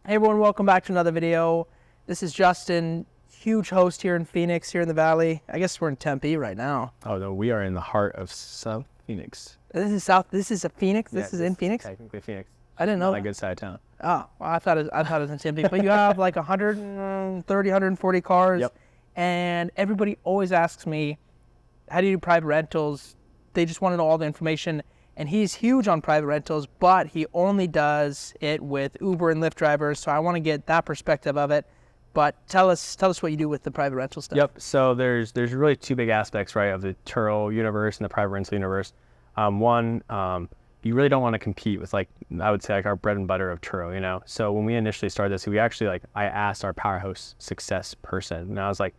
Hey everyone, welcome back to another video. This is Justin, huge host here in Phoenix, here in the Valley. I guess we're in Tempe right now. Oh no, we are in the heart of South Phoenix. This is a Phoenix? Yeah, This is in Phoenix? Technically Phoenix. I didn't know Not a that. good side of town. Oh, well, I thought it was in Tempe. But you have like 130, 140 cars. Yep. And everybody always asks me, how do you do private rentals? They just want to know all the information. And he's huge on private rentals, but he only does it with Uber and Lyft drivers. So I want to get that perspective of it. But tell us what you do with the private rental stuff. Yep. So there's really two big aspects, right, of the Turo universe and the private rental universe. One, you really don't want to compete with, like, I would say, like, our bread and butter of Turo, you know. So when we initially started this, we actually, I asked our powerhouse success person, and I was like,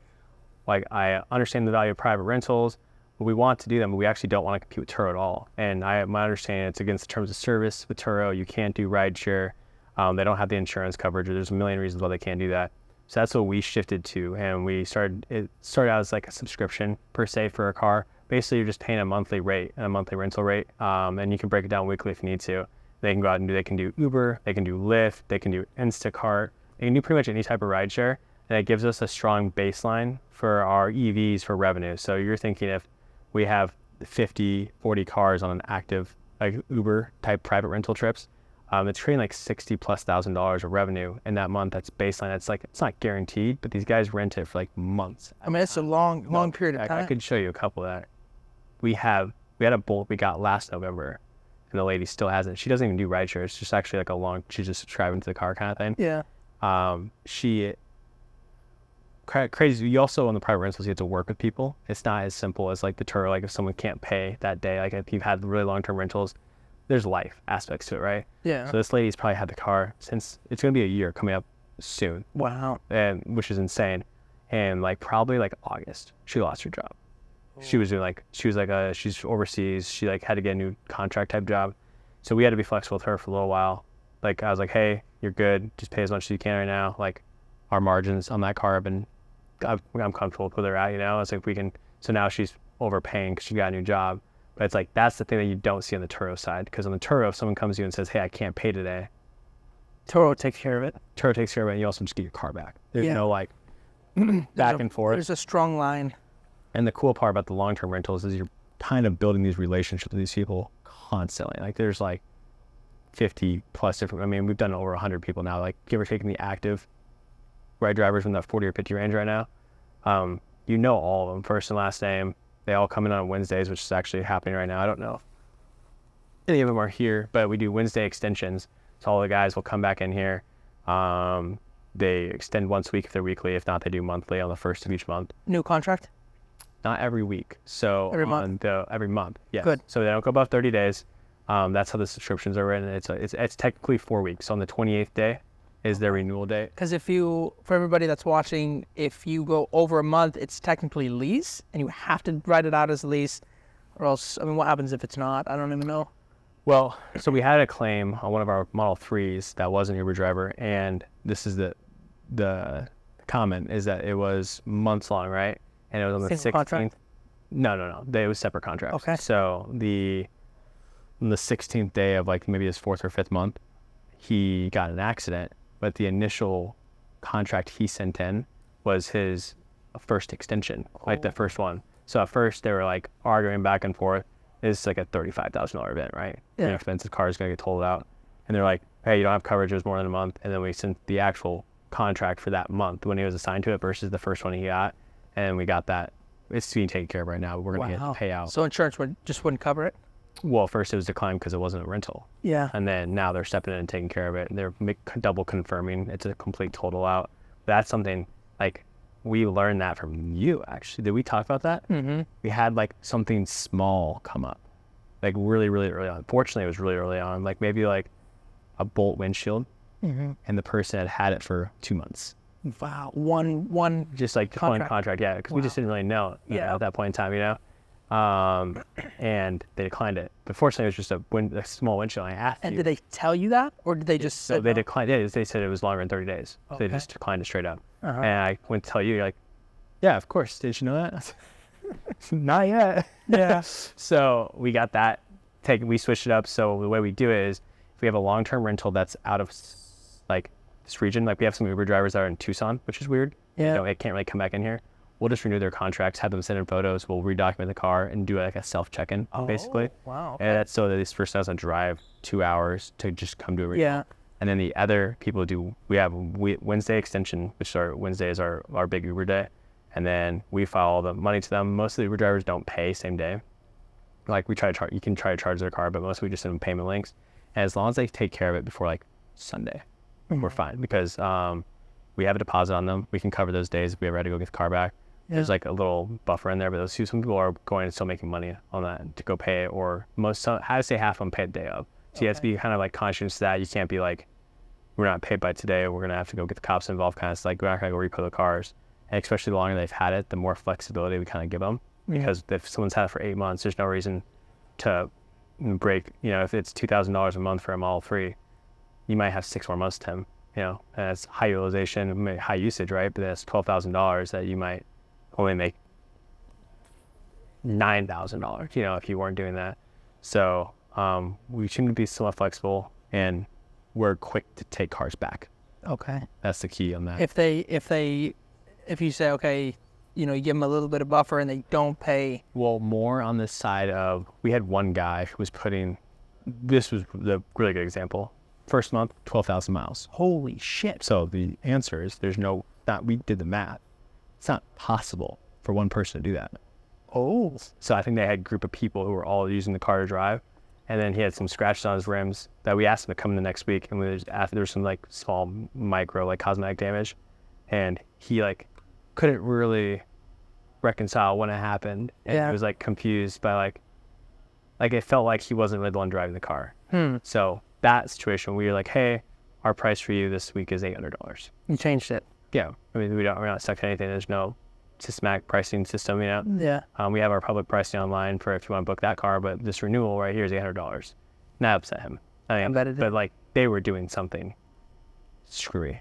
I understand the value of private rentals, but we want to do them, but we actually don't want to compete with Turo at all. And my understanding, it's against the terms of service with Turo. You can't do rideshare. They don't have the insurance coverage, or there's a million reasons why they can't do that. So that's what we shifted to, and it started out as like a subscription per se for a car. Basically, you're just paying a monthly rate, a monthly rental rate, and you can break it down weekly if you need to. They can go out and they can do Uber, they can do Lyft, they can do Instacart, they can do pretty much any type of rideshare, and it gives us a strong baseline for our EVs for revenue. So you're thinking if we have 50, 40 cars on an active like Uber type private rental trips, it's creating like $60,000+ of revenue in that month. That's baseline. It's not guaranteed, but these guys rent it for like months. I mean, it's a long period of time. I could show you a couple of that. We had a Bolt we got last November, and the lady still hasn't. She doesn't even do rideshare. It's just actually like she's just subscribing to the car kind of thing. Yeah. Crazy. You also, on the private rentals, you have to work with people. It's not as simple as like the Turo. Like if someone can't pay that day, like if you've had really long-term rentals, there's life aspects to it, right? Yeah. So this lady's probably had the car since it's going to be a year coming up soon. Wow. And which is insane. And like probably like August, she lost her job. She was doing she's overseas. She like had to get a new contract type job. So we had to be flexible with her for a little while. Like I was like, hey, you're good. Just pay as much as you can right now. Like our margins on that car I'm comfortable with where they're at, you know. It's like so now she's overpaying because she got a new job. But it's like, that's the thing that you don't see on the Turo side. Because on the Turo, if someone comes to you and says, hey, I can't pay today, Turo takes care of it. Turo takes care of it, and you also just get your car back. There's no like back and forth. There's a strong line. And the cool part about the long-term rentals is you're kind of building these relationships with these people constantly. Like there's like 50+ different, I mean, we've done over 100 people now, like give or take in the active ride drivers in that 40 or 50 range right now. You know all of them, first and last name. They all come in on Wednesdays, which is actually happening right now. I don't know if any of them are here, but we do Wednesday extensions. So all the guys will come back in here. They extend once a week if they're weekly. If not, they do monthly on the first of each month. New contract? Not every week. So every month? Every month, yes. Good. So they don't go above 30 days. That's how the subscriptions are written. It's technically 4 weeks. So on the 28th day is their renewal date. Because for everybody that's watching, if you go over a month, it's technically lease, and you have to write it out as lease, or else, I mean, what happens if it's not? I don't even know. Well, so we had a claim on one of our Model 3s that was an Uber driver, and this is the comment, is that it was months long, right? And it was on the 16th. Contract? No. It was separate contracts. Okay. So on the 16th day of like maybe his 4th or 5th month, he got in an accident. But the initial contract he sent in was his first extension, like the first one. So at first they were like arguing back and forth. It's like a $35,000 event, right? Yeah. An expensive car is going to get totaled out. And they're like, hey, you don't have coverage. It was more than a month. And then we sent the actual contract for that month when he was assigned to it versus the first one he got. And we got that. It's being taken care of right now. We're going to get the payout. So insurance just wouldn't cover it? Well, first it was declined because it wasn't a rental. Yeah. And then now they're stepping in and taking care of it. And they're double confirming it's a complete total out. That's something like we learned that from you, actually. Did we talk about that? Mm-hmm. We had like something small come up, like really, really early on. Fortunately, it was really early on, like maybe like a Bolt windshield, and the person had it for 2 months. Wow. One Just like one contract, yeah, because we just didn't really know at that point in time, you know. And they declined it. But fortunately, it was just a small windshield. I asked And you. did they tell you that, or did they just say So they no? declined it. They said it was longer than 30 days. Okay. They just declined it straight up. Uh-huh. And I went to tell you, you're like, yeah, of course. Did you know that? Not yet. Yeah. So we got that. We switched it up. So the way we do it is if we have a long-term rental that's out of like this region. Like we have some Uber drivers that are in Tucson, which is weird. Yeah. You know, they can't really come back in here. We'll just renew their contracts, have them send in photos. We'll redocument the car and do like a self check-in, basically. Wow. And that's so that this person doesn't drive 2 hours to just come to a renewal. Yeah. And then the other people do, we have Wednesday extension, which are Wednesday is our big Uber day. And then we file all the money to them. Most of the Uber drivers don't pay same day. Like we try to charge, you can try to charge their car, but mostly we just send them payment links. And as long as they take care of it before like Sunday, we're fine because we have a deposit on them. We can cover those days if we ever had to go get the car back. Yeah. There's like a little buffer in there, but some people are going and still making money on that to go pay it, or how to say half of them pay the day of. So you have to be kind of like conscious of that. You can't be like, we're not paid by today, we're gonna have to go get the cops involved, kind of like we're not gonna go repo the cars. And especially the longer they've had it, the more flexibility we kind of give them. Because if someone's had it for 8 months, there's no reason to break, you know, if it's $2,000 a month for them all free, you might have 6 more months to them, you know, and it's high utilization, high usage, right? But that's $12,000 that you might only make $9,000, you know, if you weren't doing that. So we shouldn't be somewhat flexible, and we're quick to take cars back. Okay. That's the key on that. If you say, okay, you know, you give them a little bit of buffer and they don't pay. Well, more on the side of, we had one guy who was this was the really good example. First month, 12,000 miles. Holy shit. So the answer is we did the math. It's not possible for one person to do that. Oh. So I think they had a group of people who were all using the car to drive. And then he had some scratches on his rims that we asked him to come in the next week. And there was some like small micro, like cosmetic damage. And he like couldn't really reconcile when it happened. And he was like confused by like it felt like he wasn't really the one driving the car. So that situation, we were like, hey, our price for you this week is $800. You changed it. Yeah. I mean, we're not stuck to anything. There's no systematic pricing system, you know? Yeah. We have our public pricing online for if you want to book that car, but this renewal right here is $800. And that upset him. I mean, but like they were doing something screwy.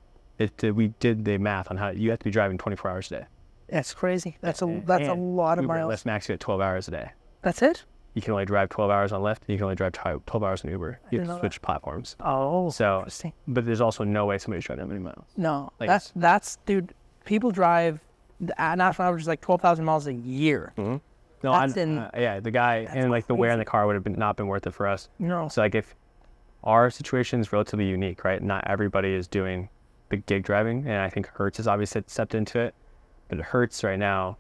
We did the math on how you have to be driving 24 hours a day. That's crazy. That's a lot of miles. Let's max you at 12 hours a day. That's it? You can only drive 12 hours on Lyft. You can only drive 12 hours on Uber. You have to switch platforms. Oh, so interesting. But there's also no way somebody's driving that many miles. No, like, that's dude. People drive. The national average is like 12,000 miles a year. Mm-hmm. No, yeah, the guy and like the wear in the car would have not been worth it for us. No. So like if our situation is relatively unique, right? Not everybody is doing the gig driving, and I think Hertz has obviously stepped into it. But Hertz right now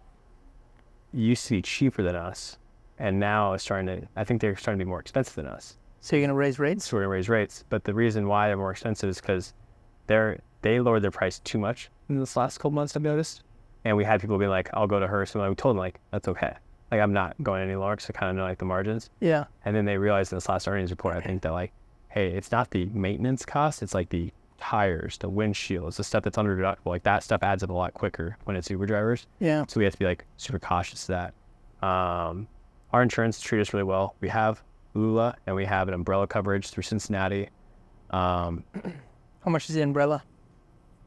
used to be cheaper than us, and now it's I think they're starting to be more expensive than us. So you're gonna raise rates? So we're gonna raise rates, but the reason why they're more expensive is because they lowered their price too much in this last couple months, I've noticed. And we had people being like, I'll go to Hertz, and we told them like, that's okay. Like I'm not going any lower because I kind of know like the margins. Yeah. And then they realized in this last earnings report, I think that like, hey, it's not the maintenance cost, it's like the tires, the windshields, the stuff that's under deductible. Like that stuff adds up a lot quicker when it's Uber drivers. Yeah. So we have to be like super cautious of that. Our insurance treat us really well. We have ULA and we have an umbrella coverage through Cincinnati. How much is the umbrella?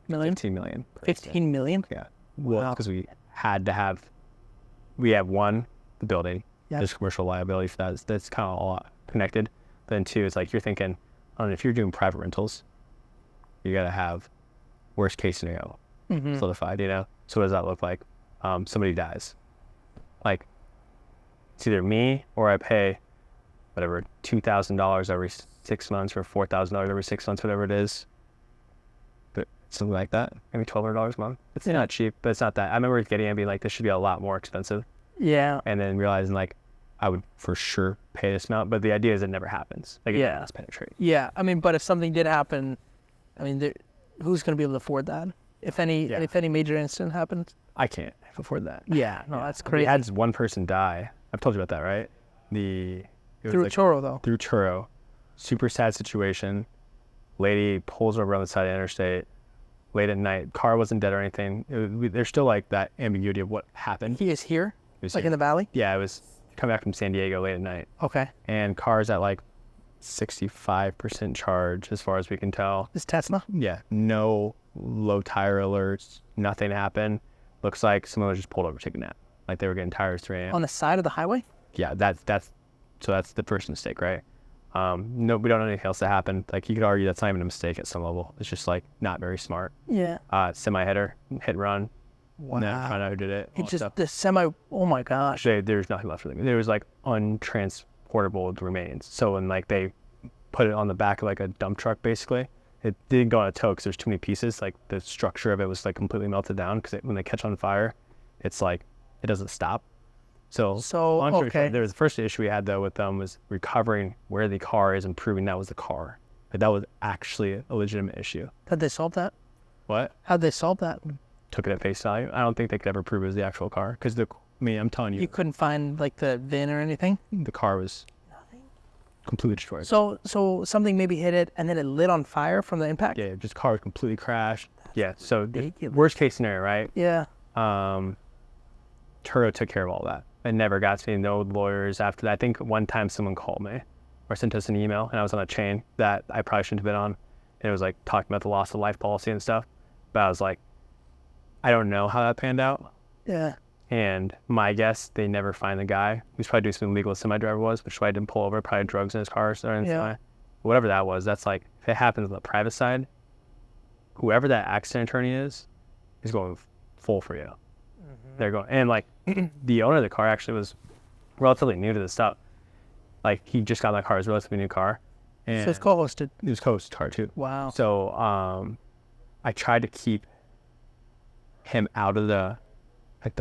Million? 15 million. 15 million? Yeah. Well, because we have one, the building. Yep. There's commercial liability for that. That's kind of all connected. Then two, it's like you're thinking, if you're doing private rentals, you got to have worst case scenario solidified, you know? So what does that look like? Somebody dies. Like, it's either me or I pay whatever, $2,000 every 6 months or $4,000 every 6 months, whatever it is. But something like that, maybe $1,200 a month. It's not cheap, but it's not that. I remember getting it and being like, this should be a lot more expensive. Yeah. And then realizing like, I would for sure pay this amount, but the idea is it never happens. Like, it does penetrate. Yeah. I mean, but if something did happen, I mean, who's going to be able to afford that? If any major incident happens? I can't afford that. Yeah. No, that's crazy. We had one person die. I've told you about that, right? Through Turo, though. Through Turo. Super sad situation. Lady pulls over on the side of the interstate late at night. Car wasn't dead or anything. There's still like that ambiguity of what happened. He is here? Like here. In the valley? Yeah, it was coming back from San Diego late at night. Okay. And car's at like 65% charge as far as we can tell. This Tesla? Yeah. No low tire alerts. Nothing happened. Looks like someone was just pulled over to take a nap. Like they were getting tired at 3 a.m. On the side of the highway? Yeah, that's the first mistake, right? No, we don't know anything else that happened. Like, you could argue that's not even a mistake at some level. It's just like not very smart. Yeah. Semi-header, hit and run. Wow. No, find out who did it. It just, the semi, oh my gosh. There's nothing left for them. There was like untransportable remains. So when like they put it on the back of like a dump truck, basically, it didn't go on a tow because there's too many pieces. Like the structure of it was like completely melted down because when they catch on fire, it's like it doesn't stop. So long story short, there was the first issue we had though with them was recovering where the car is and proving that was the car. Like that was actually a legitimate issue. How'd they solve that? What? How'd they solve that? Took it at face value. I don't think they could ever prove it was the actual car because I'm telling you, You couldn't find like the VIN or anything? the car was completely destroyed. So something maybe hit it and then it lit on fire from the impact? Yeah, just car was completely crashed. Yeah, so ridiculous. worst case scenario, right? Yeah. Turo took care of all that. It never got to me, no lawyers after that. I think one time someone called me or sent us an email and I was on a chain that I probably shouldn't have been on. And it was like talking about the loss of life policy and stuff. But I was like, I don't know how that panned out. Yeah. And my guess, they never find the guy who's probably doing something illegal. A semi-driver was, which is why I didn't pull over. Probably drugs in his car. Whatever that was, that's like, if it happens on the private side, whoever that accident attorney is going full for you. They're going, and like the owner of the car actually was relatively new to this stuff. Like he just got in that car. It was a relatively new car. And So it's co-hosted. it was co-hosted car too. Wow. So I tried to keep him out of the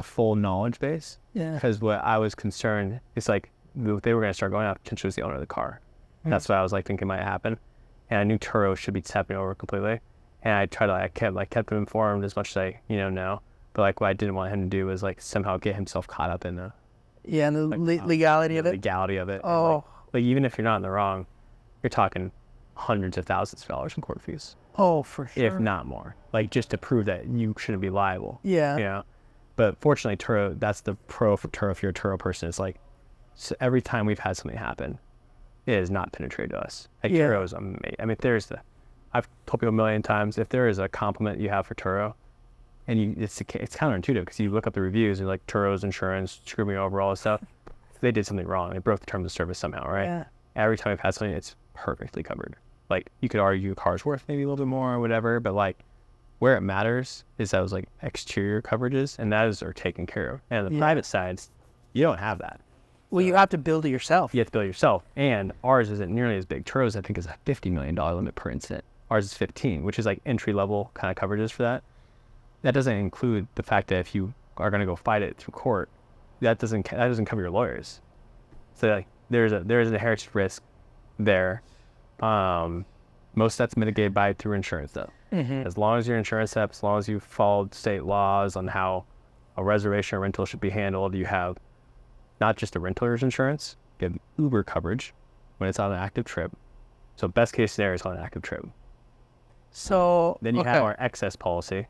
full knowledge base. Yeah. Because what I was concerned is like what they were going to start going after potentially was the owner of the car. That's what I was like thinking might happen. And I knew Turo should be stepping over completely. And I tried to I kept him informed as much as I know. But like what I didn't want him to do was like somehow get himself caught up in the Legality of it. legality of it. Oh. And, like even if you're not in the wrong, you're talking hundreds of thousands of dollars in court fees, Oh, for sure. if not more. Like just to prove that you shouldn't be liable. Yeah. You know? But fortunately, Turo, that's the pro for Turo. If you're a Turo person, it's like so every time we've had something happen, it has not penetrated to us. Like Yeah. Turo is amazing. I mean, I've told people a million times, if there is a compliment you have for Turo, and it's counterintuitive because you look up the reviews and like Turo's insurance screwed me over, all this stuff. They did something wrong. They broke the terms of service somehow, right? Yeah. Every time we've had something, it's perfectly covered. Like you could argue a car's worth maybe a little bit more or whatever, but like where it matters is those like exterior coverages, and those are taken care of. And the private sides, you don't have that. Well, you have to build it yourself. You have to build it yourself. And ours isn't nearly as big. Turo's, I think, is a $50 million limit per incident. Ours is 15, which is like entry level kind of coverages for that. That doesn't include the fact that if you are going to go fight it through court, that doesn't cover your lawyers. So like there is an inherent risk there. Most of that's mitigated through insurance though. As long as your insurance set up, as long as you followed state laws on how a reservation or rental should be handled, you have not just a renter's insurance, you have Uber coverage when it's on an active trip. So best case scenario is on an active trip. So Then you have our excess policy,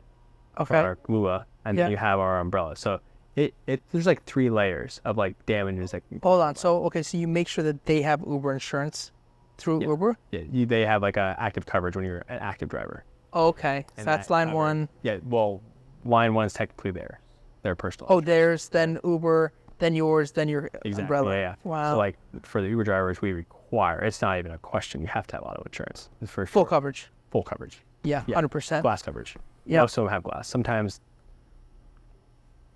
Okay. our GLUA, and then you have our umbrella. So there's like 3 layers of like damages. Like Hold on. So so you make sure that they have Uber insurance through Uber? yeah, they have like a active coverage when you're an active driver. Okay. So And that's that line covered. one. Yeah, well, line 1 is technically their personal. Oh, theirs, then Uber, then yours, then your Exactly. umbrella. Yeah. Wow. So like for the Uber drivers, we require, it's not even a question, you have to have auto insurance. It's for Full sure. coverage. Full coverage. Yeah, 100%. Glass coverage. Yeah. Most of them have glass. Sometimes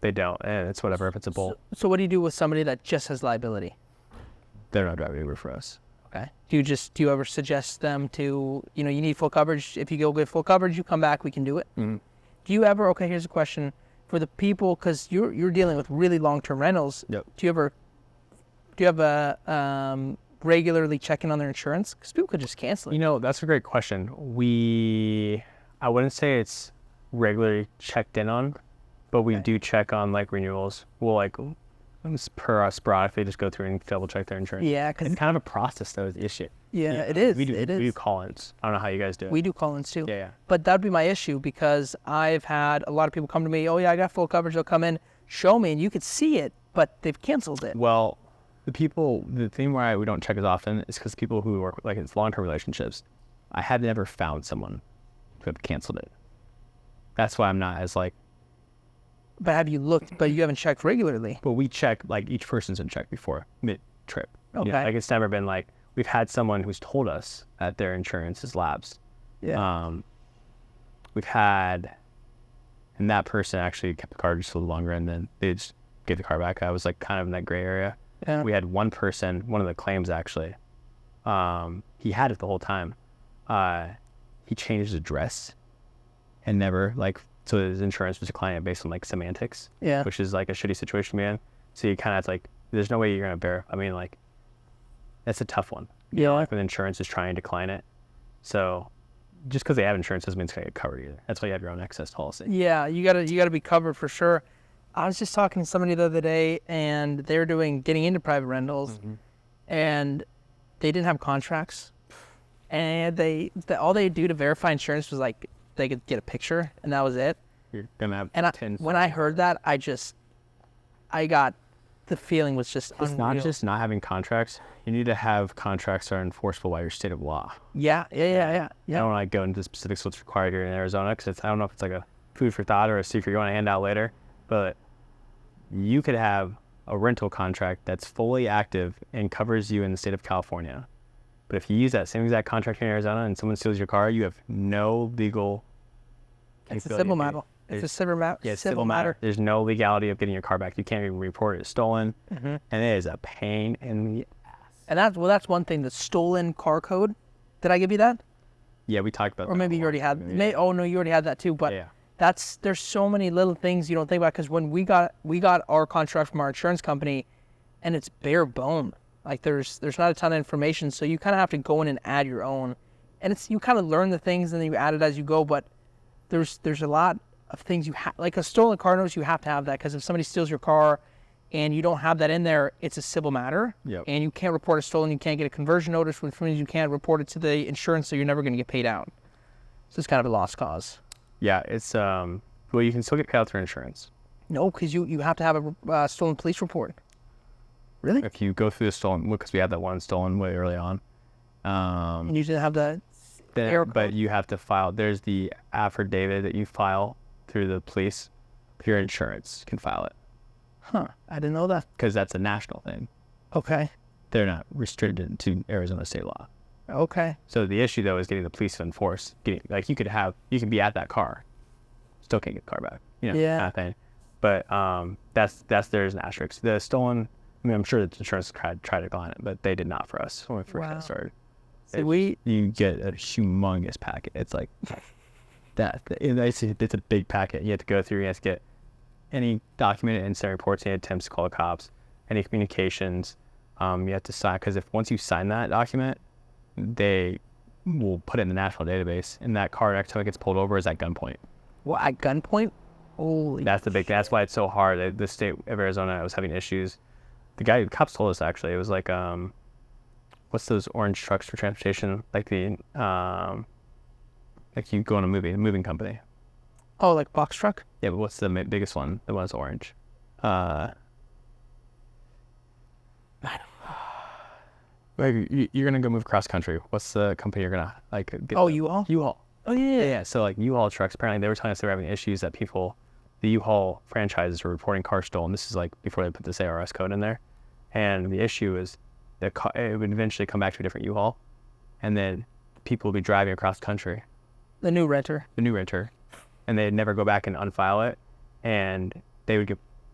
they don't, and it's whatever if it's a bolt. So what do you do with somebody that just has liability? They're not driving Uber for us. Okay. Do you ever suggest them to, you need full coverage? If you go get full coverage, you come back, we can do it. Mm-hmm. Do you ever? Okay, here's a question for the people, because you're dealing with really long-term rentals. Yep. Do you have a regularly checking on their insurance? Because people could just cancel it. That's a great question. I wouldn't say it's regularly checked in on, but we do check on like renewals. We'll like sporadically just go through and double check their insurance. Yeah, because It's kind of a process though, is the issue. it is. We do It is. We do call-ins. I don't know how you guys do it. We do call-ins too. Yeah. But that would be my issue, because I've had a lot of people come to me, oh yeah, I got full coverage. They'll come in, show me, and you could see it, but they've canceled it. Well, the thing why we don't check as often is because people who work like it's long-term relationships, I have never found someone who have canceled it. That's why I'm not as like. But have you looked? But you haven't checked regularly. But we check, like each person's been checked before mid-trip. Okay. Like it's never been like we've had someone who's told us that their insurance is lapsed. Yeah. We've had, and that person actually kept the car just a little longer, and then they just gave the car back. I was like kind of in that gray area. Yeah. We had one person, one of the claims actually, he had it the whole time. He changed his address and never so his insurance was declining based on like semantics, Yeah. which is like a shitty situation to be in. So you kind of like, there's no way you're going to bear. I mean, like, that's a tough one. Yeah. Like when insurance is trying to decline it. So just because they have insurance doesn't mean it's going to get covered either. That's why you have your own excess policy. Yeah, you gotta be covered for sure. I was just talking to somebody the other day, and they were getting into private rentals, and they didn't have contracts, and all they do to verify insurance was like they could get a picture, and that was it. You're going to have And when I heard that, I got the feeling was just It's unreal. not just not having contracts. You need to have contracts that are enforceable by your state of law. Yeah. I don't want to go into the specifics what's required here in Arizona because I don't know if it's like a food for thought or a secret you want to hand out later. But you could have a rental contract that's fully active and covers you in the state of California. But if you use that same exact contract here in Arizona and someone steals your car, you have no legal. It's a civil matter. It's a civil matter. Yeah, civil matter. There's no legality of getting your car back. You can't even report it stolen, and it is a pain in the. And that's one thing. The stolen car code. Did I give you that? Yeah, we talked about that. Or maybe you already had. Oh no, you already had that too. But Yeah. there's so many little things you don't think about, because when we got our contract from our insurance company, and it's bare bone. Like there's not a ton of information, so you kind of have to go in and add your own, and you kind of learn the things and then you add it as you go. But there's a lot of things you have, like a stolen car notice. You have to have that, because if somebody steals your car and you don't have that in there, it's a civil matter. Yep. And you can't report it stolen. You can't get a conversion notice, which means you can't report it to the insurance, so you're never going to get paid out. So it's kind of a lost cause. Yeah, it's well, you can still get paid out through insurance. No, because you have to have a stolen police report. Really? If you go through the stolen, because we had that one stolen way early on. And you didn't have the error code. But you have to file. There's the affidavit that you file through the police. Your insurance can file it Huh? I didn't know that. because that's a national thing. Okay. They're not restricted to Arizona state law. Okay. So the issue though is getting the police to enforce. You can be at that car, still can't get the car back. Yeah. Kind of thing. But there's an asterisk. The stolen. I mean, I'm sure the insurance tried to decline it, but they did not for us when we first got started. See, You get a humongous packet. It's like that. It's a big packet. You have to go through. You have to get any documented incident reports, any attempts to call the cops, any communications. You have to sign, because once you sign that document, they will put it in the national database, and that car next time it gets pulled over is at gunpoint. What, at gunpoint? Holy. That's why it's so hard. The state of Arizona was having issues. The cops told us actually, it was like what's those orange trucks for transportation? Like like you go on a moving company. Oh, like box truck? Yeah, but what's the biggest one? The one that's orange. You're gonna go move cross country. What's the company you're gonna like? U-Haul? U-Haul. Oh yeah. Yeah. So like U-Haul trucks. Apparently they were telling us they were having issues that the U-Haul franchises were reporting cars stolen. This is like before they put this ARS code in there, and the issue is it would eventually come back to a different U-Haul, and then people would be driving across country. The new renter. And they'd never go back and unfile it, and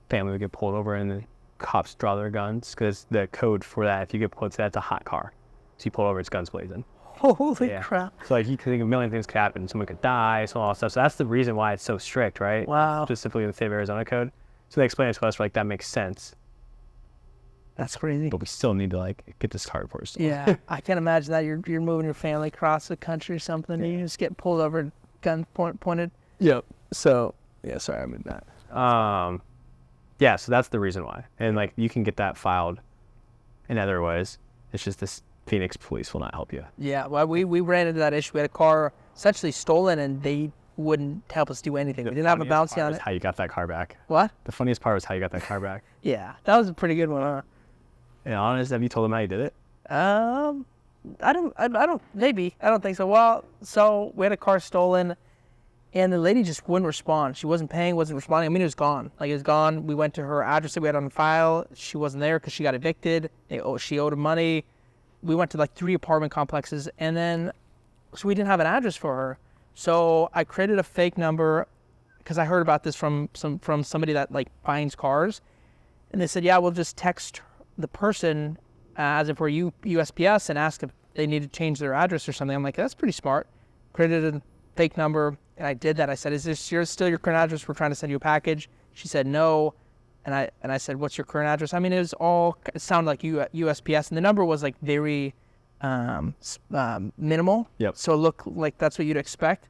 family would get pulled over, and the cops draw their guns, because the code for that, if you get pulled, that's a hot car, so you pull over, it's guns blazing. Holy crap. So like you can think a million things could happen. Someone could die, so all that stuff. So that's the reason why it's so strict, right? Wow. Specifically in the state of Arizona code. So they explained it to us, like that makes sense, That's crazy. but we still need to like get this car reported. Yeah, I can't imagine that you're moving your family across the country or something, and you just get pulled over, gun pointed. Yep. So yeah, sorry, I moved that. Yeah, so that's the reason why, and like you can get that filed in other ways. It's just this Phoenix police will not help you. Yeah, well, we ran into that issue. We had a car essentially stolen, and they wouldn't help us do anything. We didn't have a bouncy on it. How you got that car back? What? The funniest part was how you got that car back. Yeah, that was a pretty good one, huh? And honest, have you told them how you did it? I don't, maybe. I don't think so. Well, so we had a car stolen, and the lady just wouldn't respond. She wasn't paying, wasn't responding. I mean, it was gone. Like, it was gone. We went to her address that we had on file. She wasn't there because she got evicted. She owed him money. we went to like 3 apartment complexes, and then so we didn't have an address for her. So I created a fake number because I heard about this from somebody that like finds cars, and they said, yeah, we'll just text the person as if we're USPS and ask if they need to change their address or something. I'm like, that's pretty smart. Created a fake number, and I did that. I said, is this still your current address? We're trying to send you a package. She said no. And I said, what's your current address? I mean, it sounded like USPS, and the number was like very minimal. Yep. So it looked like that's what you'd expect.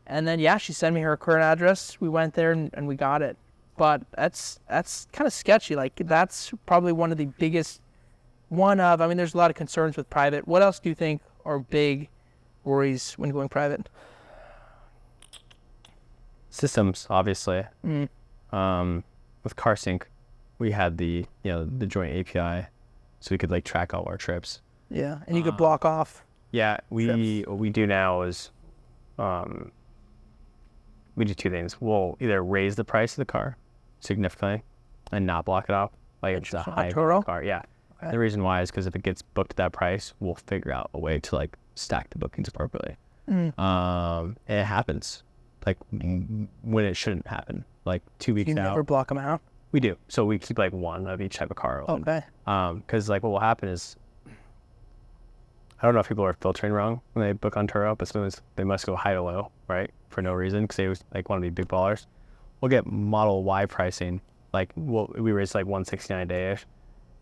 And then, yeah, she sent me her current address. We went there and we got it. But that's kind of sketchy. Like, that's probably one of the biggest, I mean, there's a lot of concerns with private. What else do you think are big worries when going private? Systems, obviously. With CarSync, we had the joint API, so we could like track all our trips. Yeah, and you could block off. Yeah, trips. What we do now is, we do 2 things. We'll either raise the price of the car significantly and not block it off, like it's a high Turo? car. Yeah. Okay. The reason why is because if it gets booked at that price, we'll figure out a way to like stack the bookings appropriately. And it happens, like when it shouldn't happen. Like 2 weeks You out. never block them out? We do. So we keep like 1 of each type of car open. Okay. Because like what will happen is, I don't know if people are filtering wrong when they book on Turo, but sometimes they must go high to low, right? For no reason, because they like want to be big ballers. We'll get Model Y pricing. Like we raise like $169 a day-ish.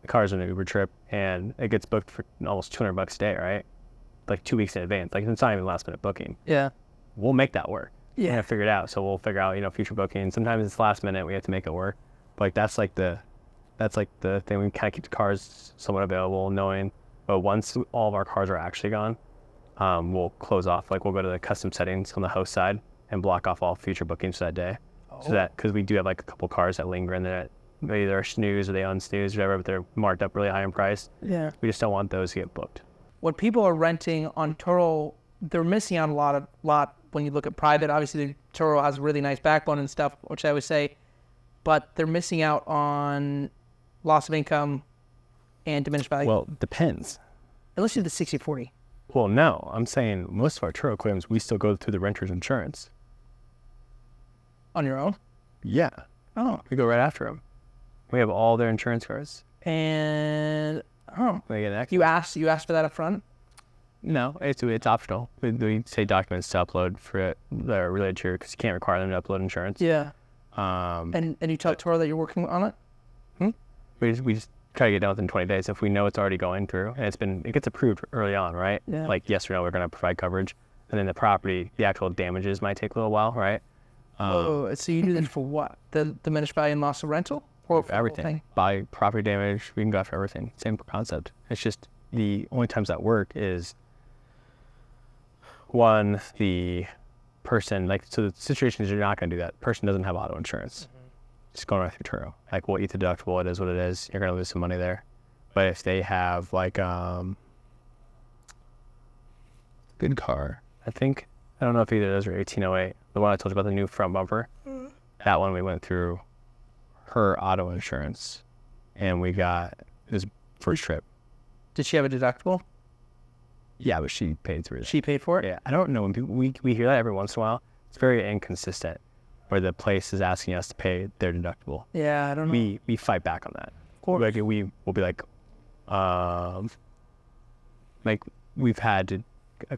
The car's on an Uber trip, and it gets booked for almost $200 a day, right? Like 2 weeks in advance. Like it's not even last minute booking. Yeah. We'll make that work. Yeah. We're gonna figure it out. So we'll figure out, future bookings. Sometimes it's last minute. We have to make it work. But like that's like the thing. We kind of keep the cars somewhat available, knowing. But once all of our cars are actually gone, we'll close off. Like we'll go to the custom settings on the host side and block off all future bookings for that day. Oh. So that because we do have like a couple cars that linger in there, maybe they're snooze or they unsnooze or whatever, but they're marked up really high in price. Yeah. We just don't want those to get booked. When people are renting on Turo, they're missing out a lot when you look at private. Obviously, Turo has a really nice backbone and stuff, which I would say, but they're missing out on loss of income and diminished value. Well, depends. Unless you do the 60/40. Well, no, I'm saying most of our Turo claims, we still go through the renter's insurance. On your own? Yeah. Oh. We go right after them. We have all their insurance cards. And, They get an you asked for that up front? No, it's optional. We say documents to upload for it that are related to because you can't require them to upload insurance. Yeah. And you tell Turo that you're working on it? we just try to get done within 20 days if we know it's already going through and it gets approved early on, right? Yeah. Like yes or no, we're going to provide coverage, and then the actual damages might take a little while, right? So you do that for what? The diminished value and loss of rental? Or for everything. By property damage, we can go after everything. Same concept. It's just the only times that work is one, the person, so the situation is you're not going to do that. Person doesn't have auto insurance. Just going right through Turo. Like we'll eat the deductible. It is what it is. You're going to lose some money there. But if they have good car, I don't know if either of those are 1808. The one I told you about, the new front bumper, that one we went through her auto insurance, and we got this first trip. Did she have a deductible? Yeah, but she paid through it. She paid for it? Yeah, I don't know. When people, we hear that every once in a while. It's very inconsistent, where the place is asking us to pay their deductible. Yeah, I don't know. We fight back on that. Of course. Like we will be like we've had to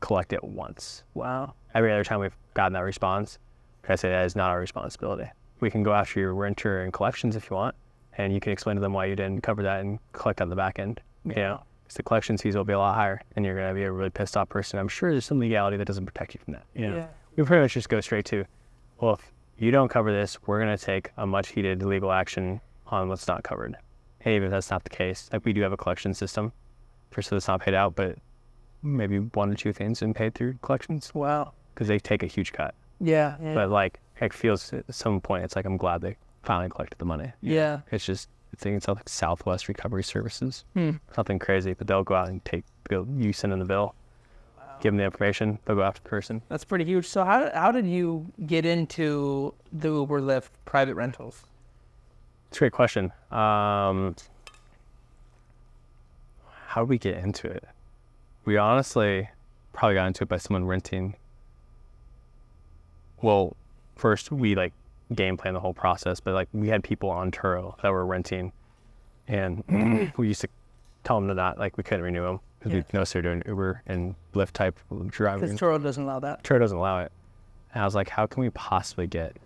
collect it once. Wow. Every other time we've gotten that response, I say that is not our responsibility. We can go after your renter and collections if you want, and you can explain to them why you didn't cover that and collect on the back end. Yeah. You know, because the collections fees will be a lot higher, and you're going to be a really pissed off person. I'm sure there's some legality that doesn't protect you from that. You know? Yeah. We pretty much just go straight to, well, if you don't cover this, we're going to take a much heated legal action on what's not covered. Hey, if that's not the case, like we do have a collection system for so it's not paid out, but maybe 1 or 2 things been paid through collections. Wow. Because they take a huge cut. Yeah. But like, it feels at some point, it's like, I'm glad they finally collected the money. Yeah. It's just, I think it's like Southwest Recovery Services. Hmm. Something crazy, but they'll go out and you send them the bill, give them the information, they'll go after the person. That's pretty huge. So how did you get into the Uber Lyft private rentals? It's a great question. How did we get into it? We honestly probably got into it by someone renting. Well, first we like game plan the whole process, but like we had people on Turo that were renting, and we used to tell them to not, like, we couldn't renew them because we noticed they're doing Uber and Lyft type driving. Because Turo doesn't allow that. Turo doesn't allow it. And I was like, how can we possibly get,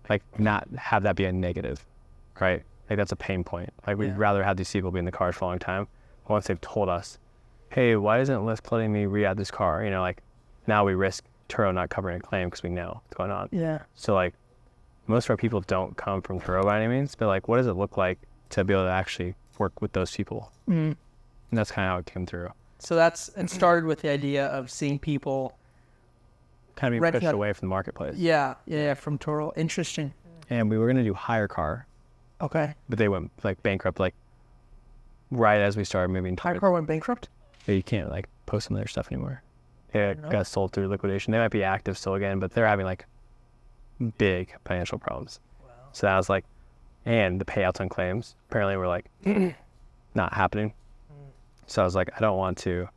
like, not have that be a negative, right? Like, that's a pain point. Like, we'd rather have these people be in the cars for a long time. Once they've told us, hey, why isn't Lyft letting me re-add this car? You know, like, now we risk Turo not covering a claim because we know what's going on. Yeah. So, like, most of our people don't come from Turo by any means, but, like, what does it look like to be able to actually work with those people? And that's kind of how it came through. So it started with the idea of seeing people Kind of being pushed away from the marketplace. Yeah, from Turo. Interesting. And we were going to do hire car, Okay. but they went, like, bankrupt, like, right as we started moving. Hire car went bankrupt? Yeah, you can't, like, post some of their stuff anymore. It got sold through liquidation. They might be active still again, but they're having, like, big financial problems. Wow. So that was like, and the payouts on claims apparently were like not happening. So I was like, I don't want to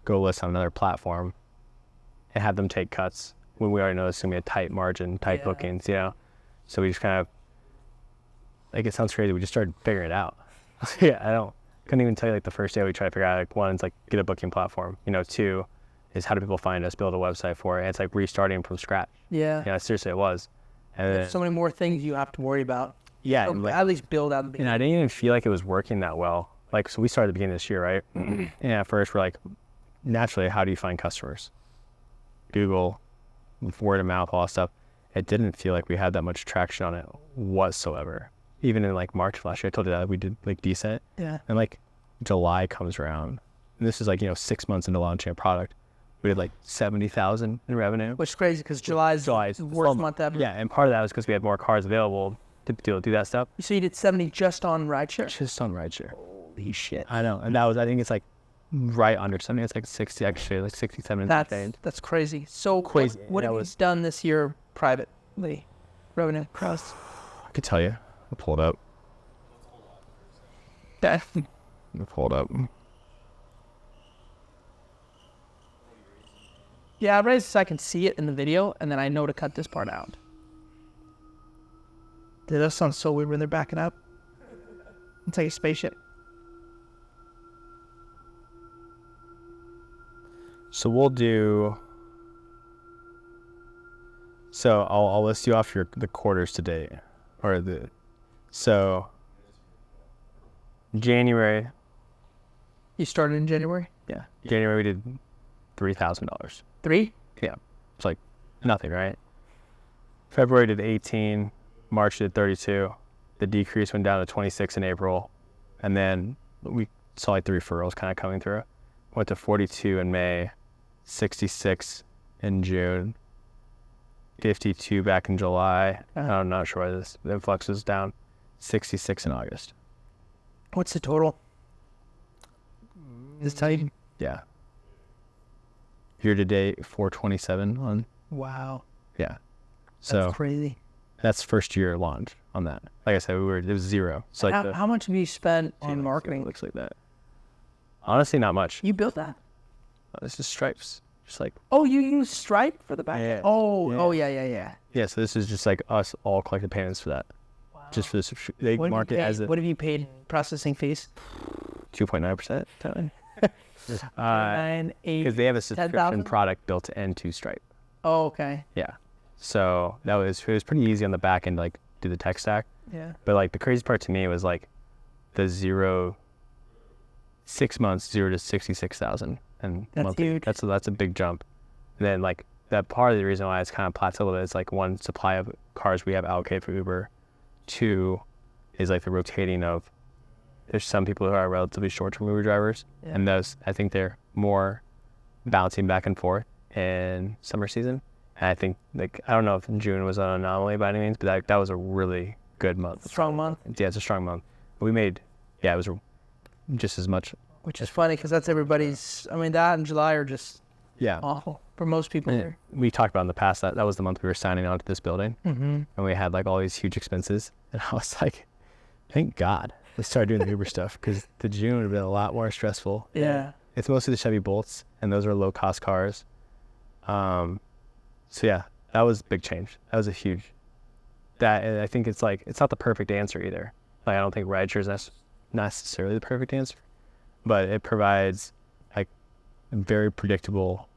go list on another platform and have them take cuts when we already know it's gonna be a tight margin, tight bookings, you know. So we just kind of, like, it sounds crazy, we just started figuring it out. Couldn't even tell you, like, the first day we tried to figure out, like, one is like get a booking platform, you know. Two is how do people find us, build a website for it. And it's like restarting from scratch. Yeah, seriously, it was. And there's so many more things you have to worry about. Yeah, so like, at least build out the beginning. And I didn't even feel like it was working that well. Like, so we started at the beginning of this year, right? And at first we're like, naturally, how do you find customers? Google, word of mouth, all that stuff. It didn't feel like we had that much traction on it whatsoever. Even in, like, March of last year, I told you that we did, like, decent. Yeah. And, like, July comes around, and this is, like, 6 months into launching a product. We did like 70,000 in revenue. Which is crazy because July's the worst month ever. Yeah, and part of that was because we had more cars available to be able to do that stuff. So you did 70 just on rideshare? Just on rideshare. Holy shit. I know. And that was, I think it's like right under 70. It's like 60, actually, like 67. That's crazy. So crazy. What have you done this year privately? Revenue across? I could tell you. I'll pull it up. I'll pull it up. Yeah, I raised so I can see it in the video, and then I know to cut this part out. Dude, that sounds so weird when they're backing up. It's like a spaceship. So we'll do... So I'll list you off the quarters today. So January. You started in January? Yeah. January we did $3,000. 3? Yeah. It's like nothing, right? February did 18, March did 32. The decrease went down to 26 in April. And then we saw like the referrals kind of coming through. Went to 42 in May, 66 in June, 52 back in July. I'm not sure why the influx is down. 66 in August. What's the total? Does it tell you? Yeah. Year to date, 427 on. Wow. Yeah. So that's crazy. That's first year launch on that. Like I said, it was zero. So like how much have you spent on marketing? Looks like that. Honestly, not much. You built that? This is Stripes. Just like. Oh, you use Stripe for the back end? Yeah. Oh, yeah. Yeah, so this is just like us all collecting payments for that. Wow. Just for the subscription. They mark it as a. What have you paid in processing fees? 2.9%. Because they have a subscription 10,000? product built into Stripe. Oh, okay. Yeah. So it was pretty easy on the back end, like do the tech stack. Yeah. But like the crazy part to me was like the 6 months, 0 to 66,000, and that's huge. That's a big jump. And then like that part of the reason why it's kind of plateaued a little bit is like one, supply of cars we have allocated for Uber. 2 is like the rotating of. There's some people who are relatively short-term Uber drivers, and those, I think they're more bouncing back and forth in summer season. And I think, like, I don't know if June was an anomaly by any means, but that was a really good month. Strong month? Yeah, it's a strong month. But we made, it was just as much. Which is funny because that's everybody's, that and July are just awful for most people here. We talked about in the past that was the month we were signing on to this building. Mm-hmm. And we had, like, all these huge expenses. And I was like, thank God. Let's start doing the Uber stuff because the June would have been a lot more stressful. Yeah. It's mostly the Chevy Bolts, and those are low cost cars. So yeah, that was a big change. That was a huge. That I think it's like it's not the perfect answer either. Like I don't think rideshare is necessarily the perfect answer, but it provides like very predictable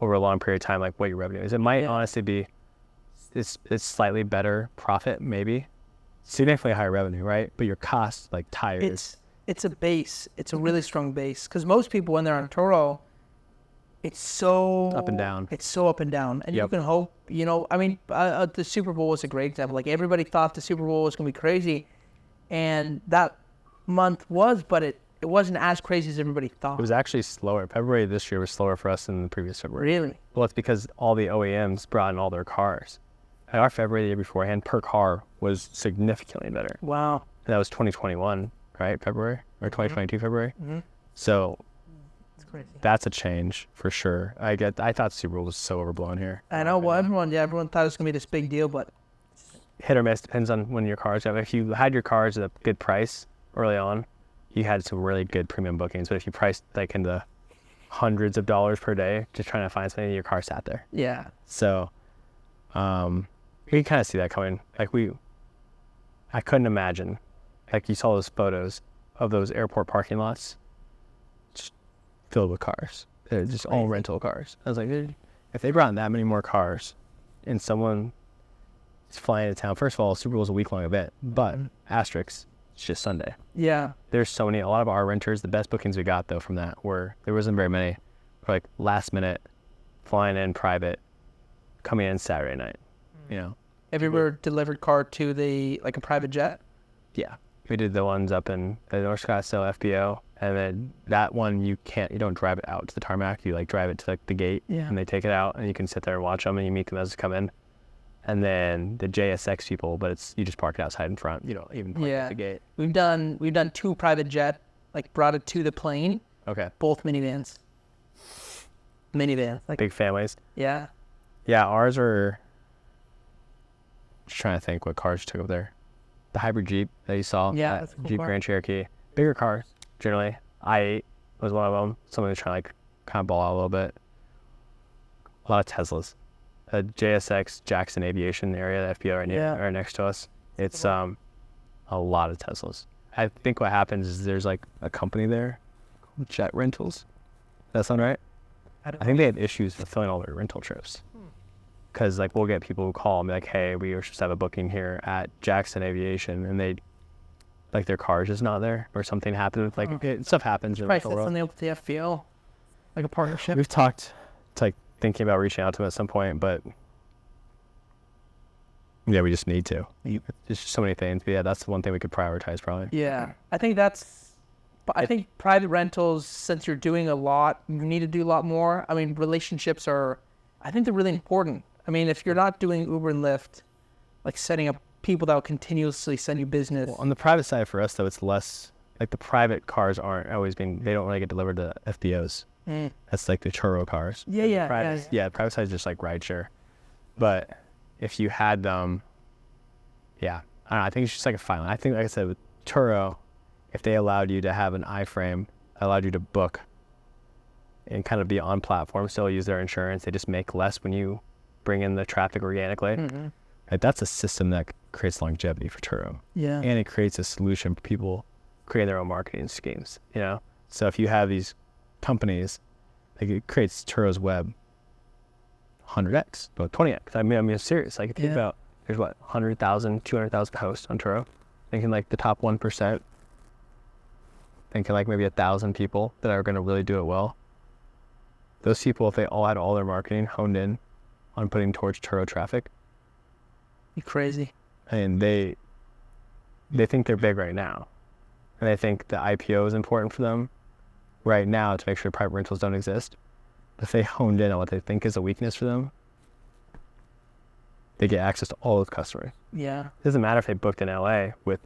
over a long period of time, like what your revenue is. It might honestly be it's slightly better profit, maybe significantly higher revenue, right? But your costs like tires. It's a base. It's a really strong base because most people when they're on Turo, it's so Up and down. It's so up and down, and you can hope. I mean, the Super Bowl was a great example. Like everybody thought the Super Bowl was gonna be crazy, and that month was, but it wasn't as crazy as everybody thought. It was actually slower. February this year was slower for us than the previous February. Really? Well, it's because all the OEMs brought in all their cars. Like our February the year beforehand per car was significantly better. Wow. And that was 2021, right? February or 2022 February. Mm-hmm. So it's crazy. That's a change for sure. I thought Super Bowl was so overblown here. I know. Well, everyone thought it was gonna be this big deal, but hit or miss, depends on when your cars have. If you had your cars at a good price early on, you had some really good premium bookings. But if you priced like in the hundreds of dollars per day, just trying to find something, your car sat there. Yeah. So, we kind of see that coming. Like I couldn't imagine, like you saw those photos of those airport parking lots, just filled with cars. They're just all rental cars. I was like, if they brought in that many more cars, and someone is flying to town. First of all, Super Bowl is a week-long event, but asterisks, it's just Sunday. Yeah. There's so many. A lot of our renters, the best bookings we got though from that there wasn't very many, were like last minute, flying in private, coming in Saturday night. Have you ever delivered car to a private jet? Yeah, we did the ones up in the North Scottsdale FBO, and then that one you don't drive it out to the tarmac. You like drive it to like the gate, and they take it out, and you can sit there and watch them, and you meet them as they come in. And then the JSX people, but you just park it outside in front. You don't even park at the gate. We've done 2 private jet, like brought it to the plane. Okay. Both minivans. Like big families. Yeah. Yeah, ours are. Just trying to think what cars you took up there. The hybrid Jeep that you saw. Yeah, that's a cool Jeep car. Grand Cherokee. Bigger cars, generally. I-8 was one of them. Someone was trying to like kind of ball out a little bit. A lot of Teslas. JSX Jackson Aviation area, the FBO right next to us. It's a lot of Teslas. I think what happens is there's like a company there called Jet Rentals. Does that sound right? I think they had issues fulfilling all their rental trips. Because like we'll get people who call and be like, hey, we were supposed to have a booking here at Jackson Aviation, and they like their car's just not there, or something happened. Stuff happens in the Right, rental that's world. something up with the FBO, like a partnership. We've talked, like thinking about reaching out to them at some point, but yeah, we just need to. There's just so many things. But yeah, that's the one thing we could prioritize probably. Yeah, I think private rentals, since you're doing a lot, you need to do a lot more. I mean, relationships I think they're really important. I mean, if you're not doing Uber and Lyft, like setting up people that will continuously send you business. Well, on the private side for us though, it's less like the private cars they don't really get delivered to FBOs. That's like the Turo cars. Yeah. Private side is just like rideshare. But if you had them, I don't know, I think it's just like a filing. I think, like I said, with Turo, if they allowed you to have an iframe, allowed you to book and kind of be on platform, still use their insurance, they just make less when you bring in the traffic organically. Mm-hmm. Like, that's a system that creates longevity for Turo. Yeah. And it creates a solution for people creating their own marketing schemes, So if you have these companies, like it creates Turo's web 100x, but 20x. I mean, it's serious. Like, if you think about, there's 100,000, 200,000 hosts on Turo. Thinking like the top 1%. Thinking like maybe 1,000 people that are going to really do it well. Those people, if they all had all their marketing honed in on putting towards Turo traffic, Be crazy. and they think they're big right now, and they think the IPO is important for them right now to make sure private rentals don't exist. If they honed in on what they think is a weakness for them, they get access to all those customers. Yeah. It doesn't matter if they booked in LA with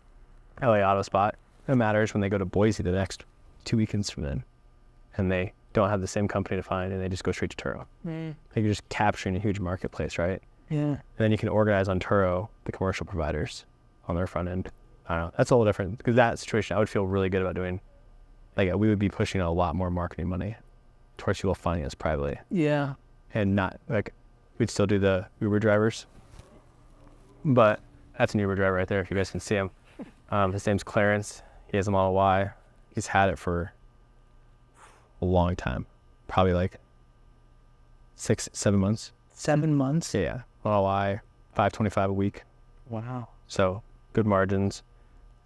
LA Autospot. It matters when they go to Boise the next 2 weekends from then, and they don't have the same company to find, and they just go straight to Turo. Like, you're just capturing a huge marketplace, right? Yeah. And then you can organize on Turo the commercial providers on their front end. I don't know. That's a little different, because that situation, I would feel really good about doing like we would be pushing a lot more marketing money towards people finding us privately. Yeah. And not like we'd still do the Uber drivers, but that's an Uber driver right there if you guys can see him. His name's Clarence. He has a Model Y. He's had it for a long time, probably like 6-7 months. 7 months. Yeah, Model Y, $525 a week. Wow. So good margins.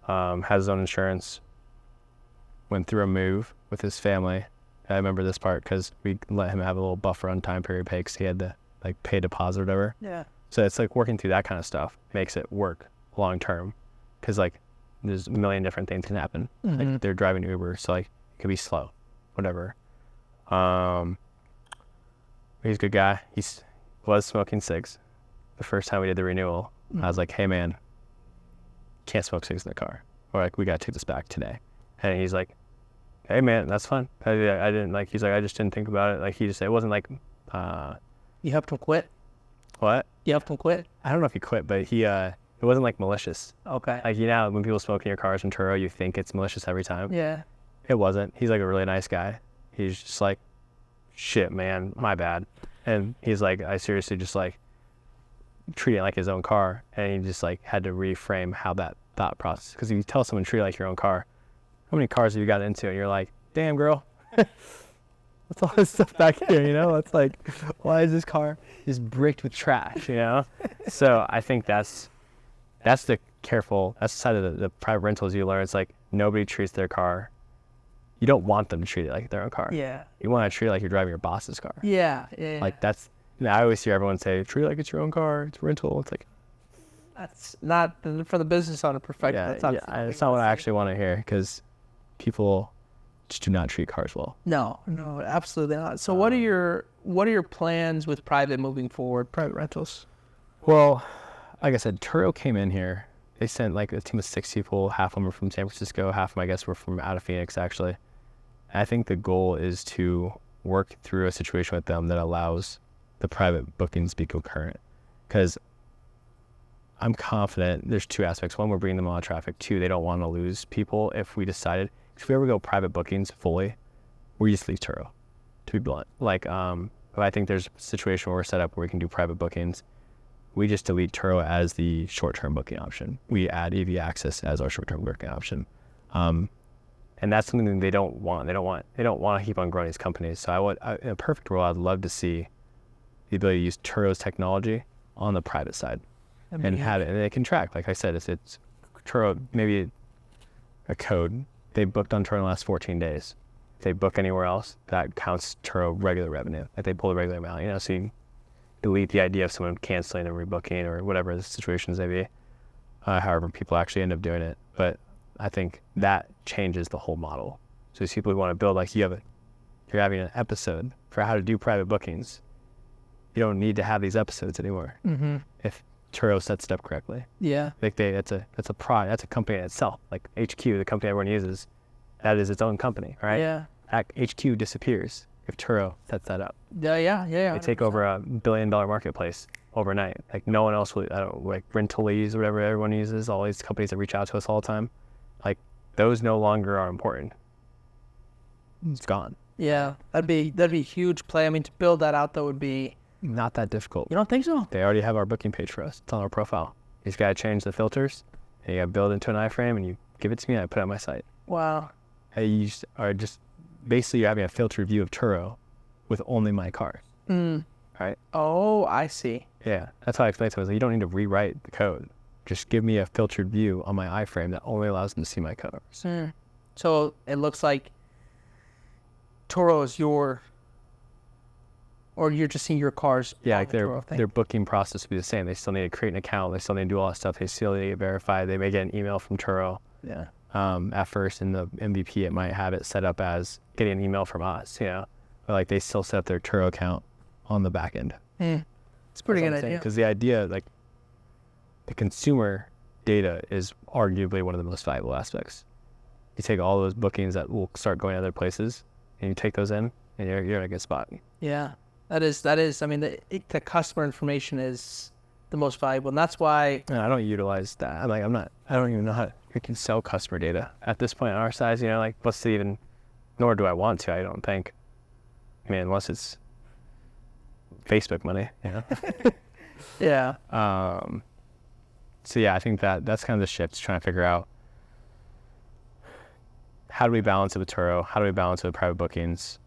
Has his own insurance. Went through a move with his family. I remember this part because we let him have a little buffer on time period pay because he had to like pay deposit or whatever. Yeah. So it's like working through that kind of stuff makes it work long term, because like there's a million different things can happen. Like they're driving Uber, so like it could be slow, whatever. He's a good guy. Was smoking cigs. The first time we did the renewal, I was like, "Hey man, can't smoke cigs in the car, or like we gotta take this back today." And he's like, "Hey man, that's fine." I didn't like. He's like, "I just didn't think about it." Like he just, it wasn't like, You helped him quit? what? You helped him quit? I don't know if he quit, but he it wasn't like malicious. Okay. Like, you know, when people smoke in your cars in Turo, you think it's malicious every time. Yeah. It wasn't. He's like a really nice guy. He's just like, "Shit, man, my bad." And he's like, I seriously just like treat it like his own car. And he just like had to reframe how that thought process. Because if you tell someone treat it like your own car, how many cars have you got into? And you're like, "Damn, girl, what's all this stuff back here?" You know, it's like, why is this car just bricked with trash? You know? So I think that's the side of the private rentals you learn. It's like nobody treats their car. You don't want them to treat it like their own car. Yeah. You want to treat it like you're driving your boss's car. Yeah. Yeah. Like that's, I always hear everyone say, "Treat it like it's your own car. It's rental." It's like, That's not for the business owner perspective. yeah, That's not. it's not what I actually want to hear, because people just do not treat cars well. No, absolutely not. So what are your plans with private moving forward? Private rentals. Well, like I said, Turo came in here. They sent like a team of 6 people. Half of them were from San Francisco. Half of them, I guess, were from out of Phoenix, actually. I think the goal is to work through a situation with them that allows the private bookings to be concurrent. Because I'm confident there's 2 aspects. One, we're bringing them a lot of traffic. 2, they don't want to lose people. If we ever go private bookings fully, we just leave Turo, to be blunt. Like, I think there's a situation where we're set up where we can do private bookings. We just delete Turo as the short-term booking option. We add EV access as our short-term booking option. And that's something that they don't want. They don't want to keep on growing these companies. So in a perfect world, I'd love to see the ability to use Turo's technology on the private side and have it, and they can track. Like I said, it's Turo, maybe a code. They booked on Turo in the last 14 days. If they book anywhere else, that counts Turo regular revenue. Like they pull the regular amount, you know, so you delete the idea of someone canceling and rebooking or whatever the situations may be. However, people actually end up doing it. But I think that changes the whole model. So these people who want to build, like you're having an episode for how to do private bookings. You don't need to have these episodes anymore if Turo sets it up correctly. Yeah. Like that's a company in itself. Like HQ, the company everyone uses, that is its own company, right? Yeah. That HQ disappears if Turo sets that up. Yeah. They take over a $1 billion marketplace overnight. Like no one else will. Like Rentalsaz or whatever everyone uses. All these companies that reach out to us all the time, like those no longer are important. It's gone. Yeah, that'd be a huge play. I mean, to build that out though would be not that difficult. You don't think so? They already have our booking page for us. It's on our profile. You just gotta change the filters, and you gotta build into an iframe, and you give it to me, and I put it on my site. Wow. And you are just basically you're having a filtered view of Turo with only my cars. Right? Oh, I see. Yeah, that's how I explained to them. Like, you don't need to rewrite the code. Just give me a filtered view on my iframe that only allows them to see my cars. So it looks like Turo is or you're just seeing your cars. Yeah, like their booking process would be the same. They still need to create an account. They still need to do all that stuff. They still need to get verified. They may get an email from Turo. Yeah. At first in the MVP, it might have it set up as getting an email from us, you know, but like they still set up their Turo account on the back end. It's a pretty good idea. Because the idea, like the consumer data is arguably one of the most valuable aspects. You take all those bookings that will start going other places and you take those in and you're in a good spot. Yeah, that is, I mean, the customer information is the most valuable, and that's why. And I don't utilize that. I don't even know how you can sell customer data at this point on our size, you know, like what's the even Nor do I want to. I don't think. I mean, unless it's Facebook money, you know. Yeah. So yeah, I think that's kind of the shift. Trying to figure out how do we balance it with Turo? How do we balance it with private bookings,